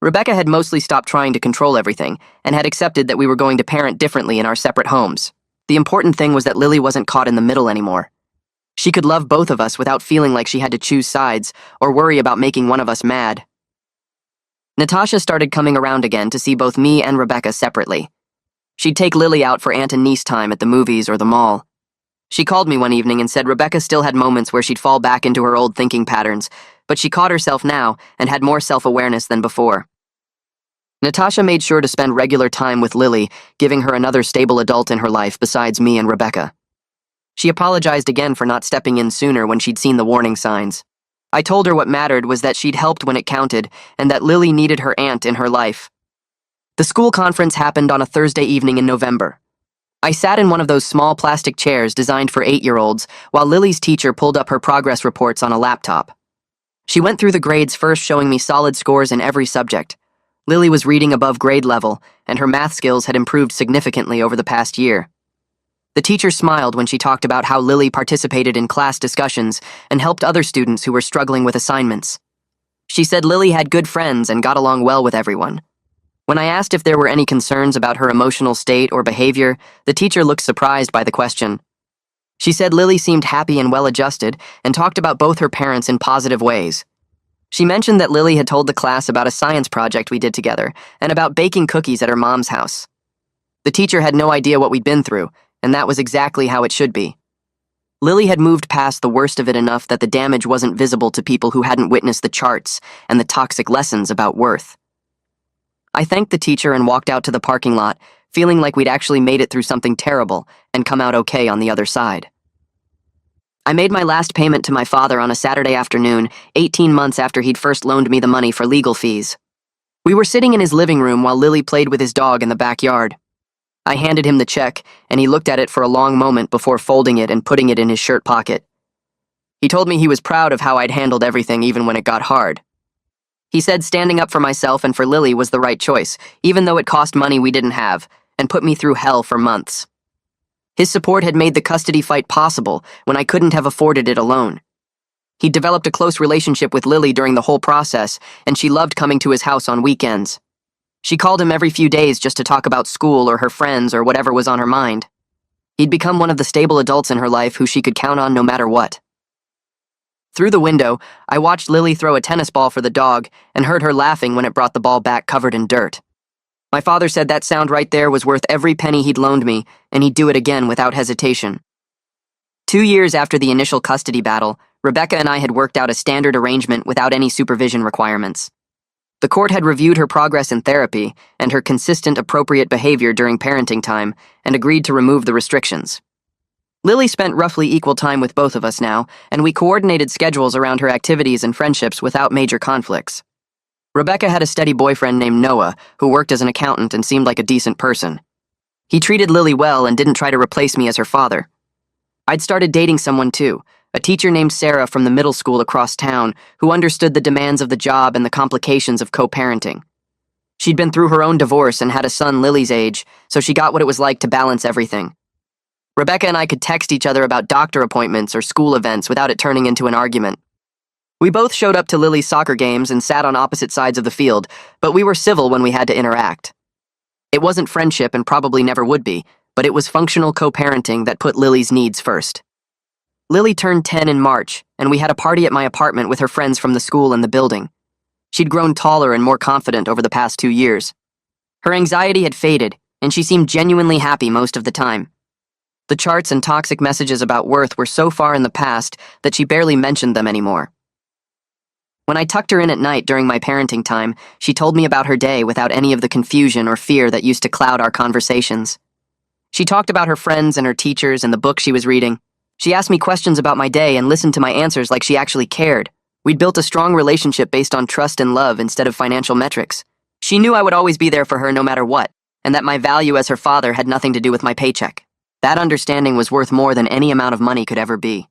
Speaker 1: Rebecca had mostly stopped trying to control everything and had accepted that we were going to parent differently in our separate homes. The important thing was that Lily wasn't caught in the middle anymore. She could love both of us without feeling like she had to choose sides or worry about making one of us mad. Natasha started coming around again to see both me and Rebecca separately. She'd take Lily out for aunt and niece time at the movies or the mall. She called me one evening and said Rebecca still had moments where she'd fall back into her old thinking patterns, but she caught herself now and had more self-awareness than before. Natasha made sure to spend regular time with Lily, giving her another stable adult in her life besides me and Rebecca. She apologized again for not stepping in sooner when she'd seen the warning signs. I told her what mattered was that she'd helped when it counted and that Lily needed her aunt in her life. The school conference happened on a Thursday evening in November. I sat in one of those small plastic chairs designed for 8-year-olds while Lily's teacher pulled up her progress reports on a laptop. She went through the grades first, showing me solid scores in every subject. Lily was reading above grade level, and her math skills had improved significantly over the past year. The teacher smiled when she talked about how Lily participated in class discussions and helped other students who were struggling with assignments. She said Lily had good friends and got along well with everyone. When I asked if there were any concerns about her emotional state or behavior, the teacher looked surprised by the question. She said Lily seemed happy and well-adjusted and talked about both her parents in positive ways. She mentioned that Lily had told the class about a science project we did together and about baking cookies at her mom's house. The teacher had no idea what we'd been through, and that was exactly how it should be. Lily had moved past the worst of it enough that the damage wasn't visible to people who hadn't witnessed the charts and the toxic lessons about worth. I thanked the teacher and walked out to the parking lot, feeling like we'd actually made it through something terrible and come out okay on the other side. I made my last payment to my father on a Saturday afternoon, 18 months after he'd first loaned me the money for legal fees. We were sitting in his living room while Lily played with his dog in the backyard. I handed him the check, and he looked at it for a long moment before folding it and putting it in his shirt pocket. He told me he was proud of how I'd handled everything even when it got hard. He said standing up for myself and for Lily was the right choice, even though it cost money we didn't have, and put me through hell for months. His support had made the custody fight possible when I couldn't have afforded it alone. He developed a close relationship with Lily during the whole process, and she loved coming to his house on weekends. She called him every few days just to talk about school or her friends or whatever was on her mind. He'd become one of the stable adults in her life who she could count on no matter what. Through the window, I watched Lily throw a tennis ball for the dog and heard her laughing when it brought the ball back covered in dirt. My father said that sound right there was worth every penny he'd loaned me, and he'd do it again without hesitation. 2 years after the initial custody battle, Rebecca and I had worked out a standard arrangement without any supervision requirements. The court had reviewed her progress in therapy and her consistent, appropriate behavior during parenting time and agreed to remove the restrictions. Lily spent roughly equal time with both of us now, and we coordinated schedules around her activities and friendships without major conflicts. Rebecca had a steady boyfriend named Noah, who worked as an accountant and seemed like a decent person. He treated Lily well and didn't try to replace me as her father. I'd started dating someone too, a teacher named Sarah from the middle school across town who understood the demands of the job and the complications of co-parenting. She'd been through her own divorce and had a son Lily's age, so she got what it was like to balance everything. Rebecca and I could text each other about doctor appointments or school events without it turning into an argument. We both showed up to Lily's soccer games and sat on opposite sides of the field, but we were civil when we had to interact. It wasn't friendship and probably never would be, but it was functional co-parenting that put Lily's needs first. Lily turned 10 in March, and we had a party at my apartment with her friends from the school and the building. She'd grown taller and more confident over the past 2 years. Her anxiety had faded, and she seemed genuinely happy most of the time. The charts and toxic messages about worth were so far in the past that she barely mentioned them anymore. When I tucked her in at night during my parenting time, she told me about her day without any of the confusion or fear that used to cloud our conversations. She talked about her friends and her teachers and the book she was reading. She asked me questions about my day and listened to my answers like she actually cared. We'd built a strong relationship based on trust and love instead of financial metrics. She knew I would always be there for her no matter what, and that my value as her father had nothing to do with my paycheck. That understanding was worth more than any amount of money could ever be.